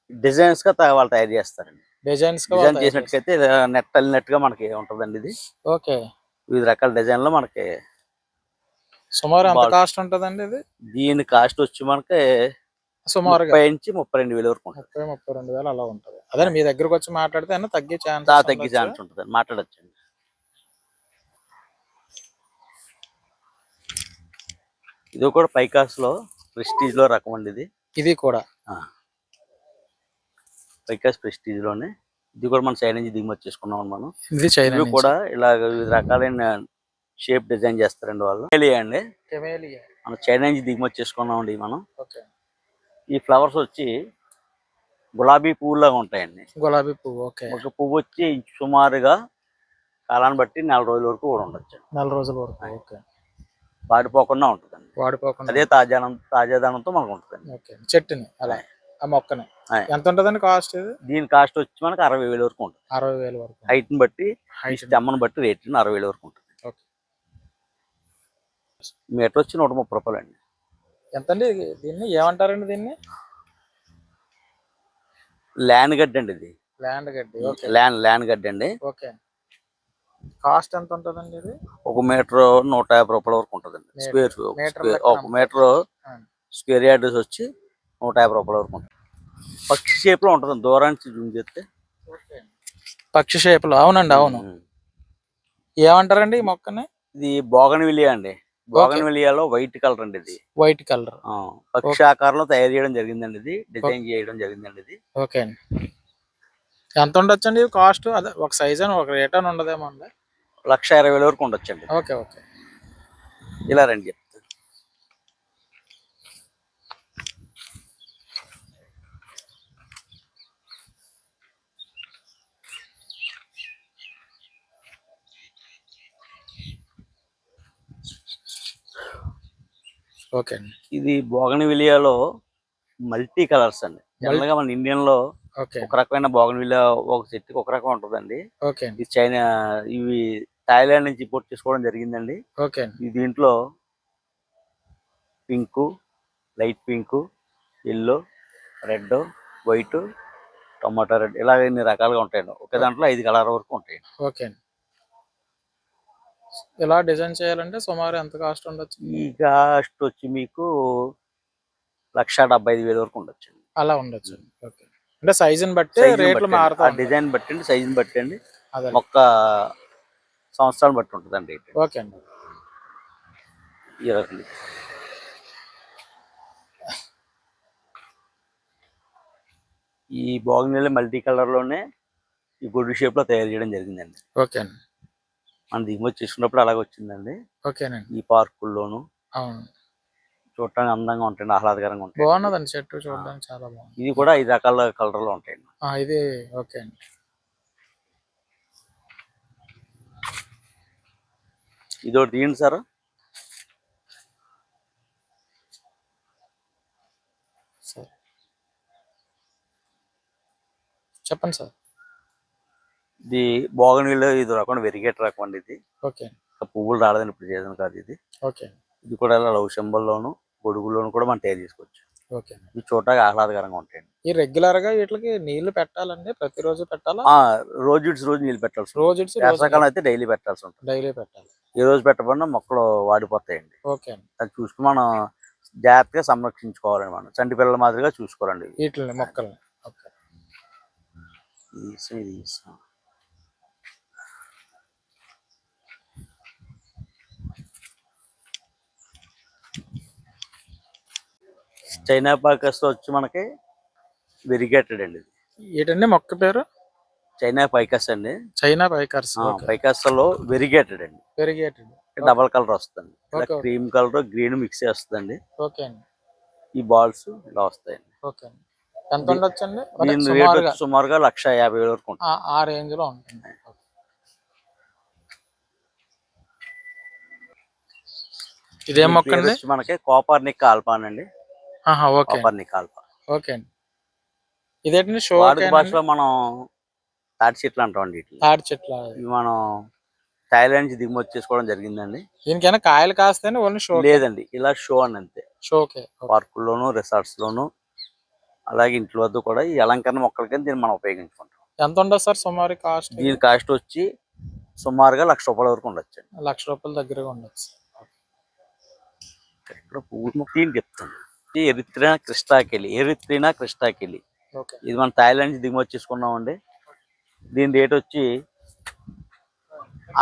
డిజైన్స్ గా వాళ్ళు తయారు చేస్తారండి. డిజైన్ చేసినట్టుకైతే నెట్ అల్లినట్టుగా మనకి ఉంటదండి ఇది. ఓకే. వివిధ రకాల డిజైన్ లో మనకి సుమారు ఎంత కాస్ట్ ఉంటదండి ఇది? దీని కాస్ట్ వచ్చి మనకి సుమారుగా 30,000 నుంచి 32,000 వరకు ఉంటుంది. 32,000 అలా ఉంటుంది. అదే మీ దగ్గరకు వచ్చి మాట్లాడితే అన్న తగ్గే ఛాన్స్ ఉంటుంది. మాట్లాడొచ్చండి. ఇది కూడా పైకాస్ లో ప్రెస్టీజ్ లో రకం అండి. ఇది కూడా పైకాస్ ప్రెస్టీజ్ లోనే. ఇది కూడా మన సైడ్ నుంచి దిగుమతి చేసుకున్నాం మనం. ఇది కూడా ఇలా వివిధ రకాలైన షేప్ డిజైన్ చేస్తారండి వాళ్ళు. అండి మనం చైనా నుంచి దిగుమతి చేసుకున్నాం అండి మనం. ఈ ఫ్లవర్స్ వచ్చి గులాబీ పువ్వులాగా ఉంటాయండి. గులాబీ పువ్వు. ఓకే. ఒక పువ్వు వచ్చి సుమారుగా కాలాన్ని బట్టి 4 రోజుల వరకు కూడా ఉండొచ్చు. 4 రోజుల వరకు. ఓకే. వాడిపోకుండా ఉంటుందండి. అదే తాజాదనంతో మనకు ఉంటుందండి. ఓకే. చెట్టుని అలా ఆ మొక్కని ఎంత ఉంటుందండి కాస్ట్? దీని కాస్ట్ వచ్చి మనకి 60,000 వరకు ఉంటుంది. 60,000 వరకు. హైట్ ని బట్టి, స్టెమ్మను బట్టి రేట్ 60,000 వరకు ఉంటుంది. ఓకే. మీటర్ వచ్చి 130 రూపాయలు అండి. ఎంతండి దీన్ని ఏమంటారండి? దీన్ని ల్యాండ్ గడ్డి అండి. ఇది ల్యాండ్ గడ్డి. ఓకే. ల్యాండ్ గడ్డి అండి. ఓకే. కాస్ట్ ఎంత ఉంటుందండి ఇది? 1 మీటర్ 150 రూపాయల వరకు ఉంటుందండి. స్క్వేర్ 1 మీటర్ స్క్వేర్ యార్డ్స్ వచ్చి 150 రూపాయల వరకు ఉంటుంది. పక్షి షేప్ లో ఉంటుంది. దూరానికి జూమ్ చేస్తే పక్షి షేప్ లో. అవునండి. అవును. ఏమంటారండి ఈ మొక్కని? ఇది బోగన్విలియా అండి. బోగన్విలియాలో వైట్ కలర్ అండి ఇది. వైట్ కలర్ పక్షి ఆకారంలో తయారు చేయడం జరిగిందండి, ఇది డిజైన్ చేయడం జరిగిందండి ఇది. ఓకే అండి. ఎంత ఉండొచ్చండి కాస్ట్? అదే ఒక సైజ్ అని ఒక రేట్ అని ఉండదేమో అండి. 1,20,000 వరకు ఉండొచ్చండి. Okay okay. ఇలా రండి చెప్తాను. ఓకే అండి. ఇది బోగన్విలియాలో మల్టీ కలర్స్ అండి. జనరల్గా మన ఇండియన్ లో ఓకే ఒక రకమైన బోగన్విలియా ఒక చెట్టుకి ఒక రకం ఉంటుందండి. ఓకే అండి. ఇది చైనా, ఇవి థాయిలాండ్ నుంచి ఇంపోర్ట్ చేసుకోవడం జరిగిందండి. ఓకే అండి. ఈ దీంట్లో pink, light pink, yellow, red, white, టమాటా రెడ్, ఇలాగ ఇన్ని రకాలుగా ఉంటాయండి. ఒకే దాంట్లో 5 కలర్ వరకు ఉంటాయి. ఓకే అండి. ఇలా డిజైన్ చేయాలంటే సుమారు ఎంత కాస్ట్ ఉండొచ్చు? ఈ కాస్ట్ వచ్చి మీకు 1,75,000 వరకు ఉండొచ్చు. అలా ఉండొచ్చు. ఓకే. అంటే సైజుని బట్టి రేట్లు మారుతాయి. డిజైన్ బట్టి అండి, సైజుని బట్టి అండి, అదే మొక్క సంవత్సరాలు బట్టి ఉంటుందండి. ఓకే అండి. ఈ బోగన్విలియా మల్టీ కలర్ లోనే ఈ గుడ్డు షేప్ లో తయారు చేయడం జరిగిందండి. ఓకే అండి. మనం దిగుమతి చేసుకున్నప్పుడు అలాగే వచ్చిందండి. ఓకేనండి. ఈ పార్కుల్లోను అవును, చూడటానికి అందంగా ఉంటాయండి, ఆహ్లాదకరంగా ఉంటాయి. బాగున్నదండి చెట్టు చూడడానికి చాలా బాగుంది. ఇది కూడా 5 రకాల కలర్ లో ఉంటాయండి. ఇది ఓకే అండి. ఇది ఒకటి తీయండి సార్. చెప్పండి సార్. ఇది బోగన్విలియా, ఇది రకం వెరిగేట్ రకం అండి. ఇది ఓకే. పువ్వులు రాలేదని ఇప్పుడు చేసాను కాదు ఇది. ఓకే. ఇది కూడా లవ్ సింబల్లోను గొడుగుల్లోను కూడా మనం తయారు చేసుకోవచ్చు. ఓకే. ఇవి చూడటానికి ఆహ్లాదకరంగా ఉంటాయండి. ఈ రెగ్యులర్ గా వీటికి నీళ్లు పెట్టాలండి? ప్రతిరోజు పెట్టాలా? రోజు నీళ్ళు పెట్టాల్సి, రోజు వర్షాకాలం అయితే డైలీ పెట్టాల్సి ఉంటుంది. డైలీ పెట్టాలి. ఈ రోజు పెట్టబడినా మొక్కలు వాడిపోతాయండి. ఓకే అండి. అది చూసుకుని మనం జాగ్రత్తగా సంరక్షించుకోవాలండి. మనం చంటి పిల్లల మాదిరిగా చూసుకోవాలండి వీటిని మొక్కల్ని. ఓకే. చైనా పైకస్ వచ్చి మనకి వెరిగేటెడ్ అండి. ఏంటండి మొక్క పేరు? చైనా పైకస్ అండి. చైనా పైకర్స్. పైకస్ లో వెరిగేటెడ్ అండి. వెరిగేటెడ్ డబల్ కలర్ వస్తుంది. క్రీమ్ కలర్ గ్రీన్ మిక్స్ చేస్తుందండి. ఓకే అండి. ఈ బాల్స్ ఇలా వస్తాయండి. ఓకే అండి. ఎంత ఉండొచ్చండి? దీని రేట్ సుమారుగా 1,50,000 వరకు ఉంటుంది. ఆ రేంజ్ లో ఉంటుంది. ఇదేం మొక్క అండి? మనకి కోపర్నిక్ ఆల్పా అండి. కోపర్నిక్ ఆల్పా. ఓకే అండి. ఇదేంటి షో భాషలో మనం తాటి చెట్లు అంటామండి. తాటి చెట్లు ఇవి మనం థాయిలాండ్ నుంచి దిగుమతి చేసుకోవడం జరిగిందండి. దీనికైనా కాయలు కాస్తేనే ఓన్లీ షో? లేదండి, ఇలా షో అని అంతే. షోకే. పార్కుల్లోను, రిసార్ట్స్ లోను, అలాగే ఇంట్లో వద్ద కూడా ఈ అలంకరణ మొక్కలకి దీన్ని మనం ఉపయోగించుకుంటాం. ఎంత ఉండదు సార్ సుమారు కాస్ట్? దీని కాస్ట్ వచ్చి సుమారుగా 1,00,000 రూపాయల వరకు ఉండొచ్చు. 1,00,000 రూపాయల దగ్గరగా ఉండొచ్చు. ఇక్కడ పువ్వు చెప్తాను. ఎరిత్రినా క్రిస్టాకెలి. ఇది మనం థాయిలాండ్ నుంచి దిగుమతి చేసుకున్నామండి. దీని రేట్ వచ్చి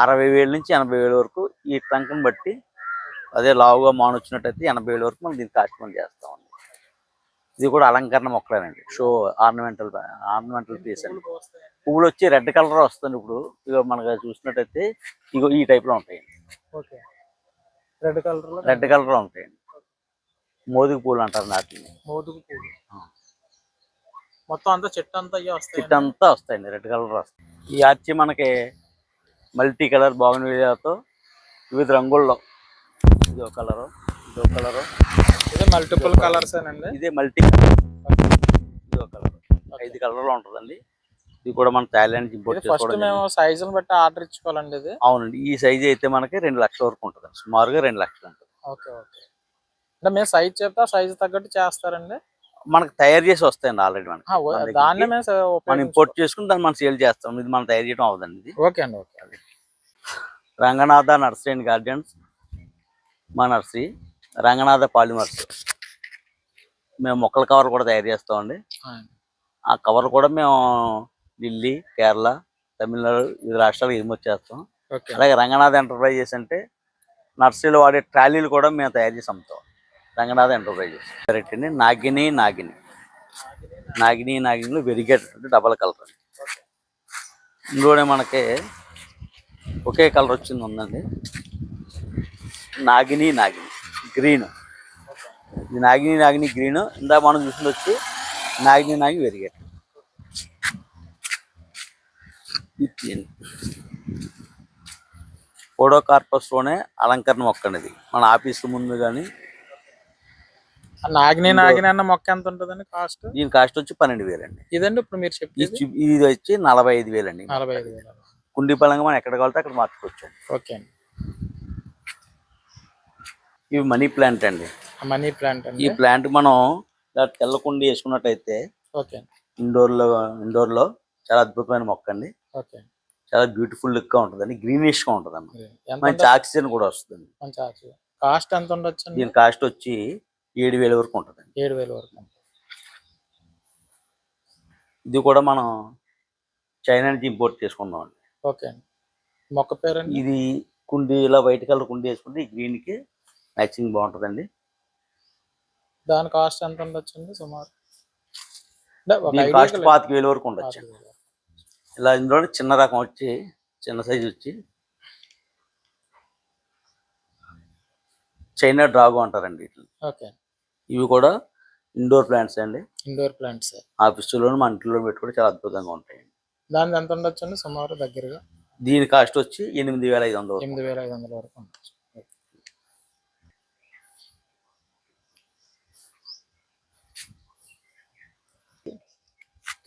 60,000 నుంచి 80,000 వరకు. ఈ ట్రంక్ని బట్టి అదే లావుగా మాను వచ్చినట్టయితే 80,000 వరకు మనం దీన్ని కాస్ట్ మనం చేస్తామండి. ఇది కూడా అలంకరణ మొక్కలేనండి. షో ఆర్నమెంటల్ పీస్ అండి. పువ్వులు వచ్చి రెడ్ కలర్ వస్తుంది. ఇప్పుడు ఇక మనకు చూసినట్టయితే ఇగో ఈ టైప్ లో ఉంటాయండి. రెడ్ కలర్ లో ఉంటాయండి. మోదుగు పూలు అంటారు నాటిని. మోదుగు పూలు మొత్తం అంతా చెట్టు అంతా వస్తాయండి. రెడ్ కలర్ వస్తాయి. ఈ ఆర్చి మనకి మల్టీ కలర్ బోగన్విలియాతో వివిధ రంగుల్లో, ఇదో కలరు, ఇదే మల్టిపుల్ కలర్స్ అండి. ఇదే మల్టీ ఇదో కలర్ 5 కలర్ లో ఉంటుందండి. ఇది కూడా మనం థాయిలాండ్ నుంచి ఇంపోర్ట్ చేసుకోవడం. మేము సైజుని బట్టి ఆర్డర్ ఇచ్చుకోవాలండి ఇది? అవునండి. ఈ సైజ్ అయితే మనకి 2,00,000 వరకు ఉంటుంది. సుమారుగా 2,00,000 ఉంటుంది. Okay okay. అంటే మేము సైజ్ చెప్తే సైజ్ తగ్గట్టు చేస్తారండి? మనకు తయారు చేసి వస్తాయండి ఆల్రెడీ. మనం ఇంపోర్ట్ చేసుకుని దాన్ని మనం సేల్ చేస్తాం. ఇది మనం తయారు చేయడం అవదండి ఇది. ఓకే అండి. Okay. Ranganatha nursery and gardens, మా నర్సరీ రంగనాథ పాలిమర్స్. మేము మొక్కల కవర్ కూడా తయారు చేస్తామండి. ఆ కవర్ కూడా మేము ఢిల్లీ, కేరళ, తమిళనాడు, వివిధ రాష్ట్రాలకు ఎగుమతి చేస్తాం. అలాగే రంగనాథ ఎంటర్ప్రైజెస్ అంటే నర్సరీలో వాడే ట్రాలీలు కూడా మేము తయారు చేసి అమ్ముతాం. రంగనాథ ఎంటర్ప్రైజెస్. వెరైటీ అండి నాగినిలో వెరిగేటటువంటి డబల్ కలర్ అండి. ఇందులోనే మనకి ఒకే కలర్ వచ్చింది ఉందండి, నాగిని గ్రీన్. ఇది నాగిని గ్రీన్. ఇందాక మనం చూసింది వచ్చి నాగిని వెరిగేట్. పోడోకార్పస్లోనే అలంకరణ మొక్క అనేది మన ఆఫీస్ ముందు కానీ. నాగిని అన్న మొక్క ఎంత ఉంటుందండి కాస్ట్? దీని కాస్ట్ వచ్చి 12,000 అండి. ఇదండి ఇప్పుడు మీరు చెప్పేది? ఇది వచ్చి 45,000 అండి. 45,000. కుండీ పరంగా మనం ఎక్కడ కావాలంటే అక్కడ మార్చుకోవచ్చు. ఓకే అండి. ఇవి మనీ ప్లాంట్ అండి. మనీ ప్లాంట్ అండి. ఈ ప్లాంట్ మనం తెల్ల కుండీ వేసుకున్నట్టయితే ఓకే ఇండోర్లో చాలా అద్భుతమైన మొక్క అండి. ఓకే. చాలా బ్యూటిఫుల్ లుక్ గా ఉంటుందండి, గ్రీనిష్ గా ఉంటుంది అన్నమాట. మంచి ఆక్సిజన్ కూడా వస్తుంది. కాస్ట్ ఎంత ఉండొచ్చు? దీని కాస్ట్ వచ్చి 7,000 వరకు ఉంటుందండి. 7,000 వరకు. ఇది కూడా మనం చైనా నుంచి ఇంపోర్ట్ చేసుకున్నాం అండి. ఓకే. మొక్క పేరు? ఇది కుండీ ఇలా వైట్ కలర్ కుండీ వేసుకుంటే ఈ గ్రీన్ కి మ్యాచింగ్ బాగుంటుందండి. దాని కాస్ట్ ఎంత ఉండొచ్చండి సుమారు? దీని కాస్ట్ 25,000 వరకు ఉండొచ్చు. ఇలా ఇందులో చిన్న రకం వచ్చి చిన్న సైజు వచ్చి చైనా డ్రాగో అంటారండి. ఓకే. ఇవి కూడా ఇండోర్ ప్లాంట్స్ అండి. ఆఫీసులోను మన ఇంట్లో పెట్టుకుంటే చాలా అద్భుతంగా ఉంటాయండి. దాని ఎంత ఉండొచ్చండి సుమారు దగ్గరగా? దీని కాస్ట్ వచ్చి 8,500. 8,500 వరకు ఉండొచ్చు.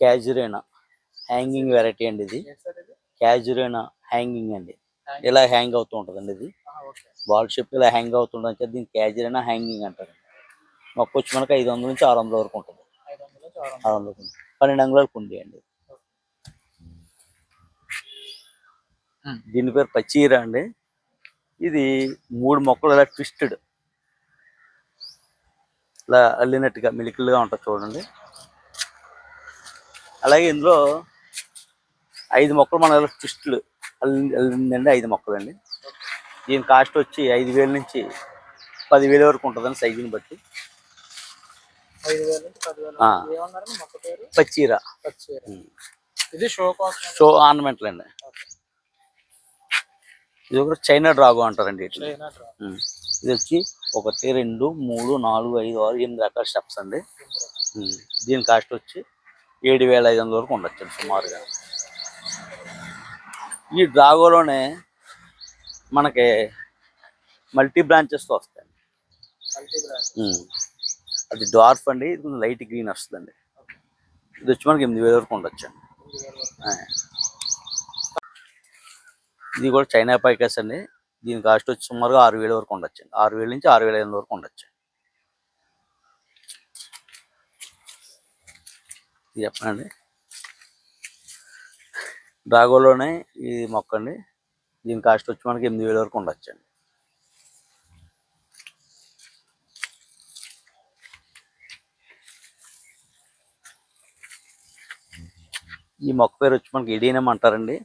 క్యాజురేనా హ్యాంగింగ్ వెరైటీ అండి. ఇది క్యాజురేనా హ్యాంగింగ్ అండి. ఇలా హ్యాంగ్ అవుతూ ఉంటుందండి. ఇది బాల్ షేప్ ఇలా హ్యాంగ్ అవుతుంటుంది. దీన్ని క్యాజురేనా హ్యాంగింగ్ అంటారు. మొక్క వచ్చి మనకు 500 నుంచి 600 వరకు ఉంటుంది. 12 అంగుళాల కుండీ అండి. దీని పేరు పచ్చీరా అండి. ఇది 3 మొక్కలు ఇలా ట్విస్టెడ్ ఇలా అల్లినట్టుగా మిలికిల్గా ఉంటుంది చూడండి. అలాగే ఇందులో 5 మొక్కలు మన ట్విస్టులు అల్లిందండి. 5 మొక్కలండి. దీని కాస్ట్ వచ్చి 5,000 నుంచి 10,000 వరకు ఉంటుందండి సైజుని బట్టి. పచ్చీరా. ఇది షో ఆర్నమెంటల్ అండి. ఇది ఒక చైనా డ్రాగో అంటారండి. ఇది వచ్చి 1 2 3 4 5 6 8 రకాల స్టెప్స్ అండి. దీని కాస్ట్ వచ్చి 7,500 వరకు ఉండొచ్చు సుమారుగా. ఈ డ్రాగోలోనే మనకి మల్టీ బ్రాంచెస్తో వస్తాయి. అది డార్ఫ్ అండి. ఇది కొంచెం లైట్ గ్రీన్ వస్తుందండి. ఇది వచ్చి మనకి 8,000 వరకు ఉండొచ్చు అండి. ఇది కూడా చైనా పైకస్ అండి. దీని కాస్ట్ వచ్చి సుమారుగా 6,000 వరకు ఉండొచ్చు అండి. 6,000 నుంచి 6,500 వరకు ఉండొచ్చు. ఇది చెప్పండి. డ్రాగోలోనే ఈ మొక్క అండి. దీని కాస్ట్ వచ్చి మనకి 8,000 వరకు ఉండొచ్చు అండి. ఈ మొక్క పేరు వచ్చి మనకి ఎడీనం అంటారండి.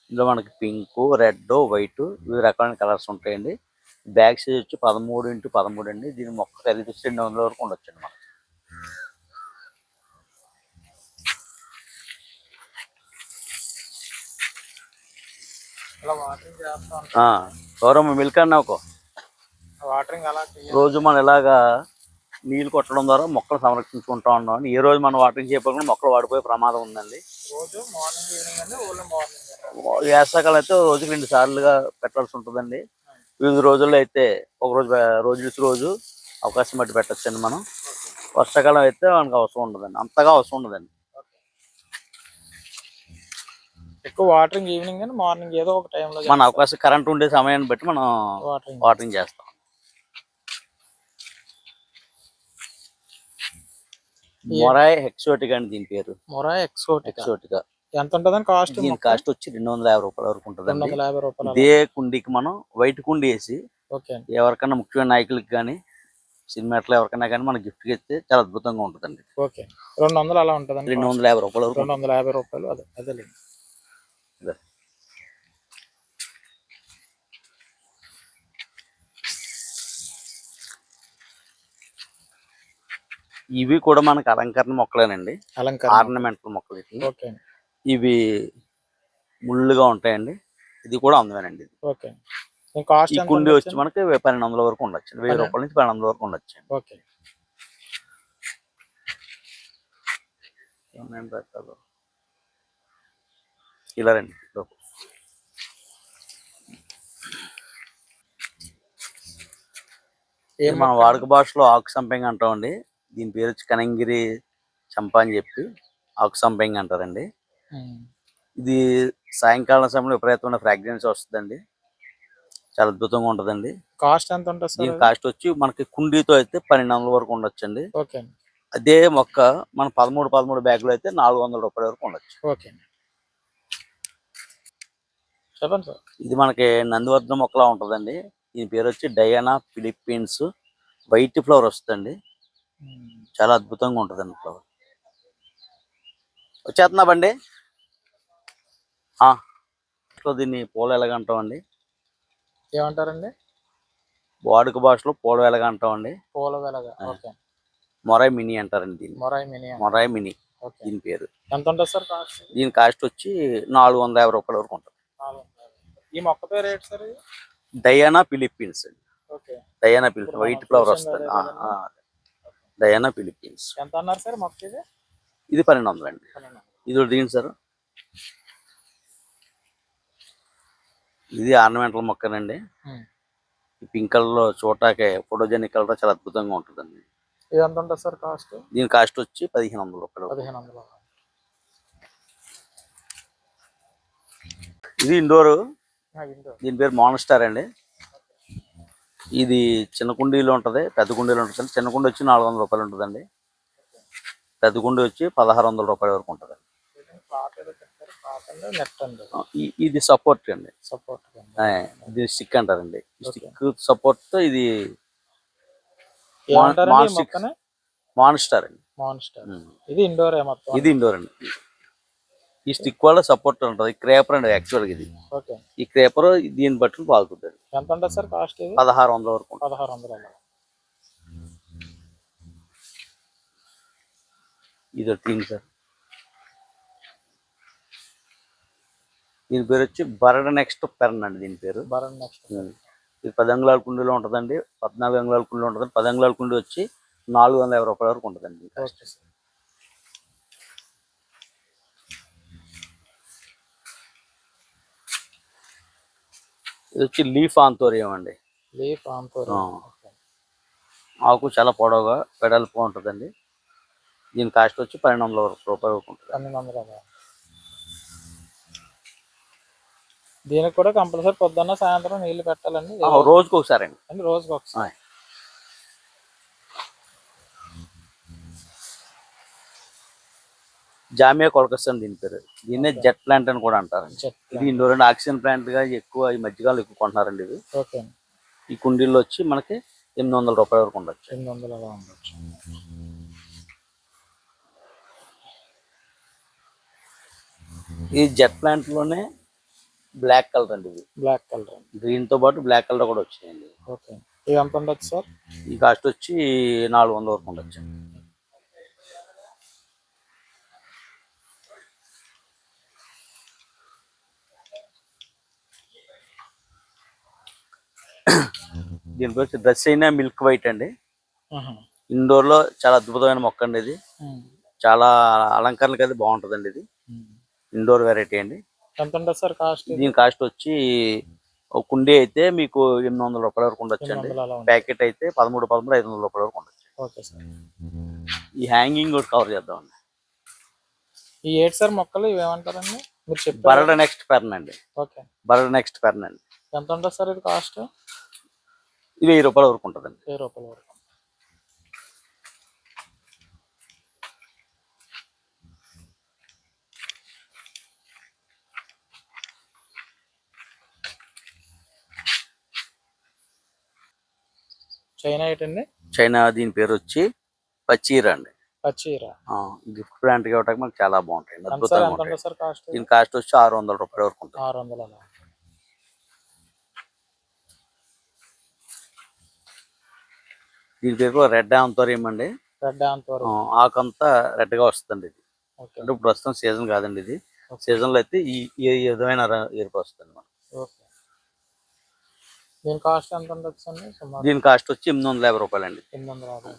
ఇందులో మనకి పింక్, రెడ్, వైట్ వివిధ రకాలైన కలర్స్ ఉంటాయండి. బ్యాగ్ సైజ్ వచ్చి 13x13 అండి. దీని మొక్క ఖరీదు 200 వరకు ఉండొచ్చు అండి. గౌరమ్మ మిల్క్ అన్నావు రోజు మనం ఇలాగా నీళ్ళు కొట్టడం ద్వారా మొక్కలు సంరక్షించుకుంటా ఉన్నాం. ఏ రోజు మనం వాటరింగ్ చేయకుండా మొక్కలు వాడిపోయే ప్రమాదం ఉందండి. వేసవకాలం అయితే రోజుకి 2 సార్లుగా పెట్టాల్సి ఉంటుందండి. వివిధ రోజుల్లో అయితే ఒక రోజు అవకాశం బట్టి పెట్టచ్చండి మనం. వర్షాకాలం అయితే మనకు అవసరం ఉండదండి, అంతగా అవసరం ఉండదండి. ఎక్కువ వాటరింగ్ ఈవినింగ్ అండ్ మార్నింగ్ ఏదో ఒక టైంలో మన అవకాశం కరెంట్ ఉండే సమయాన్ని బట్టి మనం వాటరింగ్ చేస్తాం. మొరాయ్ ఎక్సోటికా అండి దీని పేరు. మొరాయ్ ఎక్సోటికా. ఎంత ఉంటుందని కాస్ట్? దీని కాస్ట్ వచ్చి 250 రూపాయల వరకు ఉంటుంది. 250 రూపాయలు. ఇదే కుండీకి మనం వైట్ కుండీ వేసి ఎవరికైనా ముఖ్యమైన నాయకులకి కానీ సినిమాట్లో ఎవరికైనా కానీ మనం గిఫ్ట్గా ఇస్తే చాలా అద్భుతంగా ఉంటుందండి. ఓకే. 200 అలా ఉంటుందండి. 250 రూపాయల వరకు. 250 రూపాయలు. అదే ఇవి కూడా మనకు అలంకరణ మొక్కలేనండి, అలంకరణ. ఆర్నమెంటల్ మొక్కలు వీటిని. ఓకే అండి. ఇవి ముళ్ళుగా ఉంటాయండి. ఇది కూడా అందమేనండి. ఓకే. కాస్ట్ ఈ ఎంత కుండీ వచ్చి ఉండొచ్చండి? మనకి 1200 వరకు ఉండొచ్చు, 1000 రూపాయల నుంచి 1200 వరకు ఉండొచ్చు. ఓకే. ఇలా రండి. ఇది మన వాడుక భాషలో ఆకు సంపెంగ అంటామండి. దీని పేరు వచ్చి కనంగిరి చంప అని చెప్పి ఆకు సంపెంగ అంటారండి. ఇది సాయంకాలం సమయంలో విపరీతమైన ఫ్రాగ్రెన్స్ వస్తుందండి, చాలా అద్భుతంగా ఉంటుందండి. కాస్ట్ ఎంత ఉంటుంది సార్? దీని కాస్ట్ వచ్చి మనకి కుండీతో అయితే 1200 వరకు ఉండొచ్చండి. ఓకే. అదే మొక్క మన 13 బ్యాగులు అయితే 400 రూపాయల వరకు ఉండొచ్చు. ఓకే. చెప్పండి సార్. ఇది మనకి నందివర్ధన మొక్కలా ఉంటుందండి. దీని పేరు వచ్చి డయానా ఫిలిప్పీన్స్. వైట్ ఫ్లవర్ వస్తుందండి, చాలా అద్భుతంగా ఉంటుందండి ఫ్లవర్. వచ్చేస్తున్నా బండి. దీన్ని పూల ఎలగ అంటామండి. ఏమంటారండి? వాడుక భాషలో పూల వెలగ అంటామండి. పూల వెలగ. ఓకే. మొరాయ్ మినీ అంటారండి దీన్ని. మొరాయ్ మినీ ఓకే. దీని పేరు. ఎంత ఉంటుంది సార్ కాస్ట్? దీని కాస్ట్ వచ్చి 450 రూపాయల వరకు ఉంటుంది. ఈ మొక్క పేరు ఏంటి సార్? డయానా ఫిలిప్పీన్స్ అండి. Okay. Diana Philippines white flower వస్తుంది. Diana Philippines. ఎంత అన్నారు సార్ మొక్క ఇది? ఇది 1200 అండి. ఇది దీని సార్, ఇది ఆర్నమెంటల్ మొక్కనండి. ఈ పింక్ కలర్ లో చూడటానికి ఫోటోజెనిక్ కలర్ చాలా అద్భుతంగా ఉంటుందండి. ఇది ఎంత ఉంటుంది సార్ కాస్ట్? దీని కాస్ట్ వచ్చి 1500 రూపాయలు. 1500. ఇది ఇండోర్. దీని పేరు మాన్స్టార్ అండి. ఇది చిన్న కుండీలో ఉంటుంది, పెద్ద కుండీలో ఉంటుంది. చిన్న కుండీ వచ్చి 400 రూపాయలు ఉంటుందండి, పెద్ద కుండీ వచ్చి 1600 రూపాయల వరకు ఉంటుంది. ఇది సపోర్ట్ అండి. ఇది స్టిక్ అంటారండి. స్టిక్ సపోర్ట్ తో ఇది మాన్స్టార్ అండి. ఇది ఇండోర్. ఇది ఇండోర్ అండి. ఈ స్టిక్ వల్ల సపోర్ట్ ఉంటుంది. క్రేపర్ అండి యాక్చువల్ గా ఇది. ఈ క్రేపర్ దీన్ని బట్టి బాగుంటుంది. ఎంత ఉంటుంది సార్ కాస్ట్? 1600 వరకు. 1600. ఇది థింగ్ సార్. దీని పేరు వచ్చి బరడ్ నెక్స్ట్ పెర్న్ అండి. దీని పేరు బరడ్ నెక్స్ట్. ఇది 10 అంగుళాల కుండీలో ఉంటుందండి, 14 అంగుళాల కుండీలో ఉంటుంది. 10 అంగుళాల కుండీ వచ్చి 450 రూపాయల వరకు ఉంటుందండి. ఇది వచ్చి లీఫ్ ఆంతోరియం అండి. లీఫ్ ఆంతోరియం. ఆకు చాలా పొడవుగా వెడల్పుగా ఉంటుందండి. దీని కాస్ట్ వచ్చి 1200 రూపాయల వరకు ఉంటుంది. 1200. దీనికి కూడా కంపల్సరీ పొద్దున్న సాయంత్రం నీళ్లు పెట్టాలండి? రోజుకి ఒకసారి అండి. రోజుకి ఒకసారి. జామియా కొలకస్ అని దీని పేరు. దీన్నే జెట్ ప్లాంట్ అని కూడా అంటారండి. ఇది ఇండోర్ అండి. ఆక్సిజన్ ప్లాంట్ గా ఎక్కువ ఈ మధ్యకాలంలో ఎక్కువ కొంటున్నారండి ఇది. ఈ కుండీల్లో వచ్చి మనకి 800 రూపాయల వరకు ఉండొచ్చు. 800 అలా ఉండొచ్చు. ఈ జెట్ ప్లాంట్ లోనే బ్లాక్ కలర్ అండి. ఇది బ్లాక్ కలర్. గ్రీన్ తో పాటు బ్లాక్ కలర్ కూడా వచ్చినాయండి. ఓకే. ఇది ఎంత ఉండొచ్చు సార్? ఈ కాస్ట్ వచ్చి 400 వరకు ఉండొచ్చు. దీని పేరు డ్రెస్ అయినా మిల్క్ వైట్ అండి. ఇండోర్ లో చాలా అద్భుతమైన మొక్క అండి. ఇది చాలా అలంకరణకి అయితే బాగుంటుందండి. ఇది ఇండోర్ వెరైటీ అండి. ఎంత ఉంటుంది సార్ కాస్ట్? దీని కాస్ట్ వచ్చి ఒక కుండీ అయితే మీకు 800 రూపాయల వరకు ఉండొచ్చు అండి. ప్యాకెట్ అయితే 13 500 రూపాయల వరకు ఉండొచ్చు. Okay sir. ఈ హ్యాంగింగ్ కూడా కవర్ చేద్దామండి. ఈ ఏంటి సార్ మొక్కలు ఇవి ఏమంటారండి మీరు చెప్పారు? బరడ్ నెక్స్ట్ పెర్న్ అండి. ఓకే. బరడ్ నెక్స్ట్ పెర్న్ అండి. ఎంత ఉంటుంది సార్ ఇది కాస్ట్? ఇది 1000 రూపాయల వరకు ఉంటుందండి. 1000 రూపాయల వరకు. చైనా ఏంటండి? చైనా దీని పేరు వచ్చి పచ్చీర అండి. పచ్చీర. గిఫ్ట్ ప్లాంట్ ఇవ్వడానికి మనకు చాలా బాగుంటాయి, అద్భుతంగా ఉంటాయి. దీని కాస్ట్ వచ్చి 600 రూపాయల వరకు ఉంటుంది. 600 అలా. దీని పేరు రెడ్ ఆంతోరియం అండి. రెడ్ అంతవరకు. ఆకంతా రెడ్గా వస్తుందండి ఇది. ఓకే. అంటే ఇప్పుడు ప్రస్తుతం సీజన్ కాదండి ఇది. ఓకే. సీజన్లో అయితే ఈ విధమైన ఎరుపు వస్తుంది మనకు. ఓకే. దీని కాస్ట్ ఎంత ఉండొచ్చు అండి సుమారు? దీని కాస్ట్ వచ్చి 850 రూపాయలండి. 850.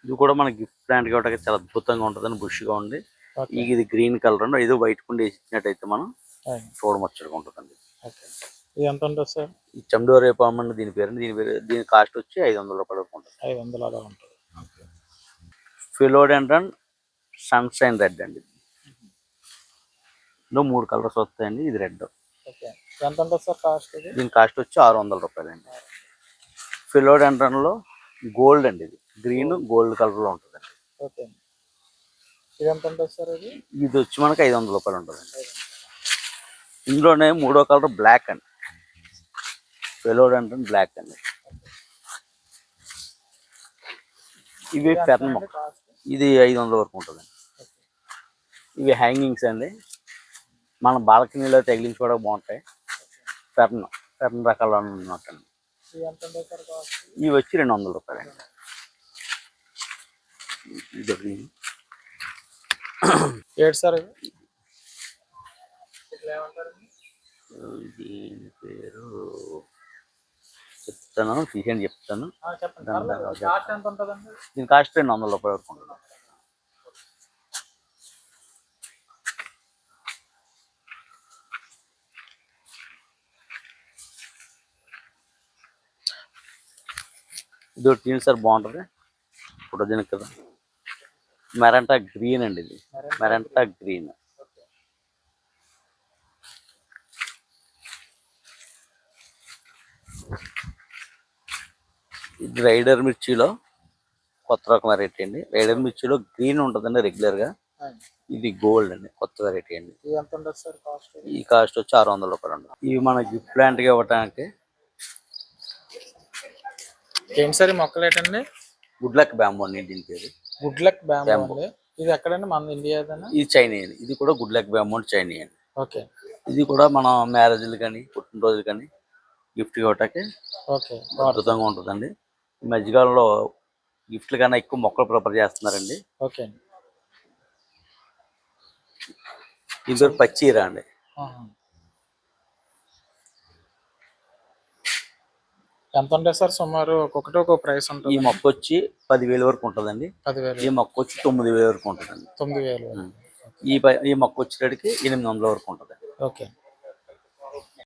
ఇది కూడా మన గిఫ్ట్ ప్లాంట్ కాబట్టి చాలా అద్భుతంగా ఉంటుందని బుష్గా ఉండి ఓకే. ఇది గ్రీన్ కలర్ అండి. ఏదో వైట్ కుండి వేసినట్టయితే మనం అయ్యి. చూడముచ్చటగా ఉంటుందండి. ఓకే. ఇది ఎంత ఉంటుంది సార్? ఈ చండోరేపామ్ అండి దీని పేరు. దీని కాస్ట్ వచ్చి 500 రూపాయలు ఉంటుంది. 500 అలా ఉంటుంది. ఓకే. ఫిలోడెండ్రన్ సన్షైన్ రెడ్ అండి. ఇందులో 3 కలర్స్ వస్తాయండి. ఇది రెడ్. ఓకే. ఎంత ఉంటుంది సార్ కాస్ట్ ఇది? దీని కాస్ట్ వచ్చి 600 రూపాయలండి. ఫిలోడెండ్రన్లో గోల్డ్ అండి. ఇది గ్రీన్ గోల్డ్ కలర్లో ఉంటుందండి. ఓకే. ఇది ఎంత ఉంటుంది సార్ ఇది? ఇది వచ్చి మనకి 500 రూపాయలు ఉంటుందండి. ఇందులోనే 3వ కలర్ బ్లాక్ అండి. ఫిలోడెండ్రన్ బ్లాక్ అండి. ఇవి ఫెర్న్ మొక్క. ఇది 500 వరకు ఉంటుందండి. ఇవి హ్యాంగింగ్స్ అండి. మన బాల్కనీలో తగిలించుకోవడం బాగుంటాయి. ఫెర్న్ రకాలు అన్నమాట. ఇవి వచ్చి 200 రూపాయలండి. ఏడు సార్ దీని పేరు చెప్తాను, తీసేయండి చెప్తాను. దీని కాస్ట్ 200 రూపాయలు వరకు ఉంటుంది. ఇది ఒకటి తీయండి సార్, బాగుంటుంది. ఫోటోజెనిక్ కదా. మెరంటా గ్రీన్ అండి. ఇది మెరంటా గ్రీన్. ఇది రైడర్ మిర్చిలో కొత్త రకం వెరైటీ అండి. రైడర్ మిర్చిలో గ్రీన్ ఉంటుందండి రెగ్యులర్గా. ఇది గోల్డ్ అండి, కొత్త వెరైటీ అండి. ఈ కాస్ట్ వచ్చి 600 రూపాయలు అండి. ఇవి మన గిఫ్ట్ ప్లాంట్గా ఇవ్వటానికి. ఏంటి సార్ ఈ మొక్కలు ఏంటండి? గుడ్ లక్ బ్యాంబూ అండి దీని పేరు. Good luck bamboo. ఇది ఎక్కడండి? మన ఇండియాదేనా? ఇది చైనా అండి. ఇది కూడా గుడ్ లక్ బ్యాంబూ అండి, చైనా అండి. ఓకే. ఇది కూడా మనం మ్యారేజ్లు కానీ పుట్టినరోజులు కానీ గిఫ్ట్ ఇవ్వటానికి ఓకే అద్భుతంగా ఉంటుందండి. ఈ మధ్యకాలంలో గిఫ్ట్లు కన్నా ఎక్కువ మొక్కలు ప్రిఫర్ చేస్తున్నారండి. ఓకే. ఇది పేరు పచ్చీరా అండి. ఎంత ఉంటుంది సార్ సుమారు? ఒక్కొక్కటి ఒక్కొక్క ప్రైస్ ఉంటుంది. ఈ మొక్క వచ్చి 10,000 వరకు ఉంటుందండి. 10,000. ఈ మొక్క వచ్చి 9,000 వరకు ఉంటుందండి. 9,000. ఈ మొక్క వచ్చేటికి 800 వరకు ఉంటుంది. ఓకే.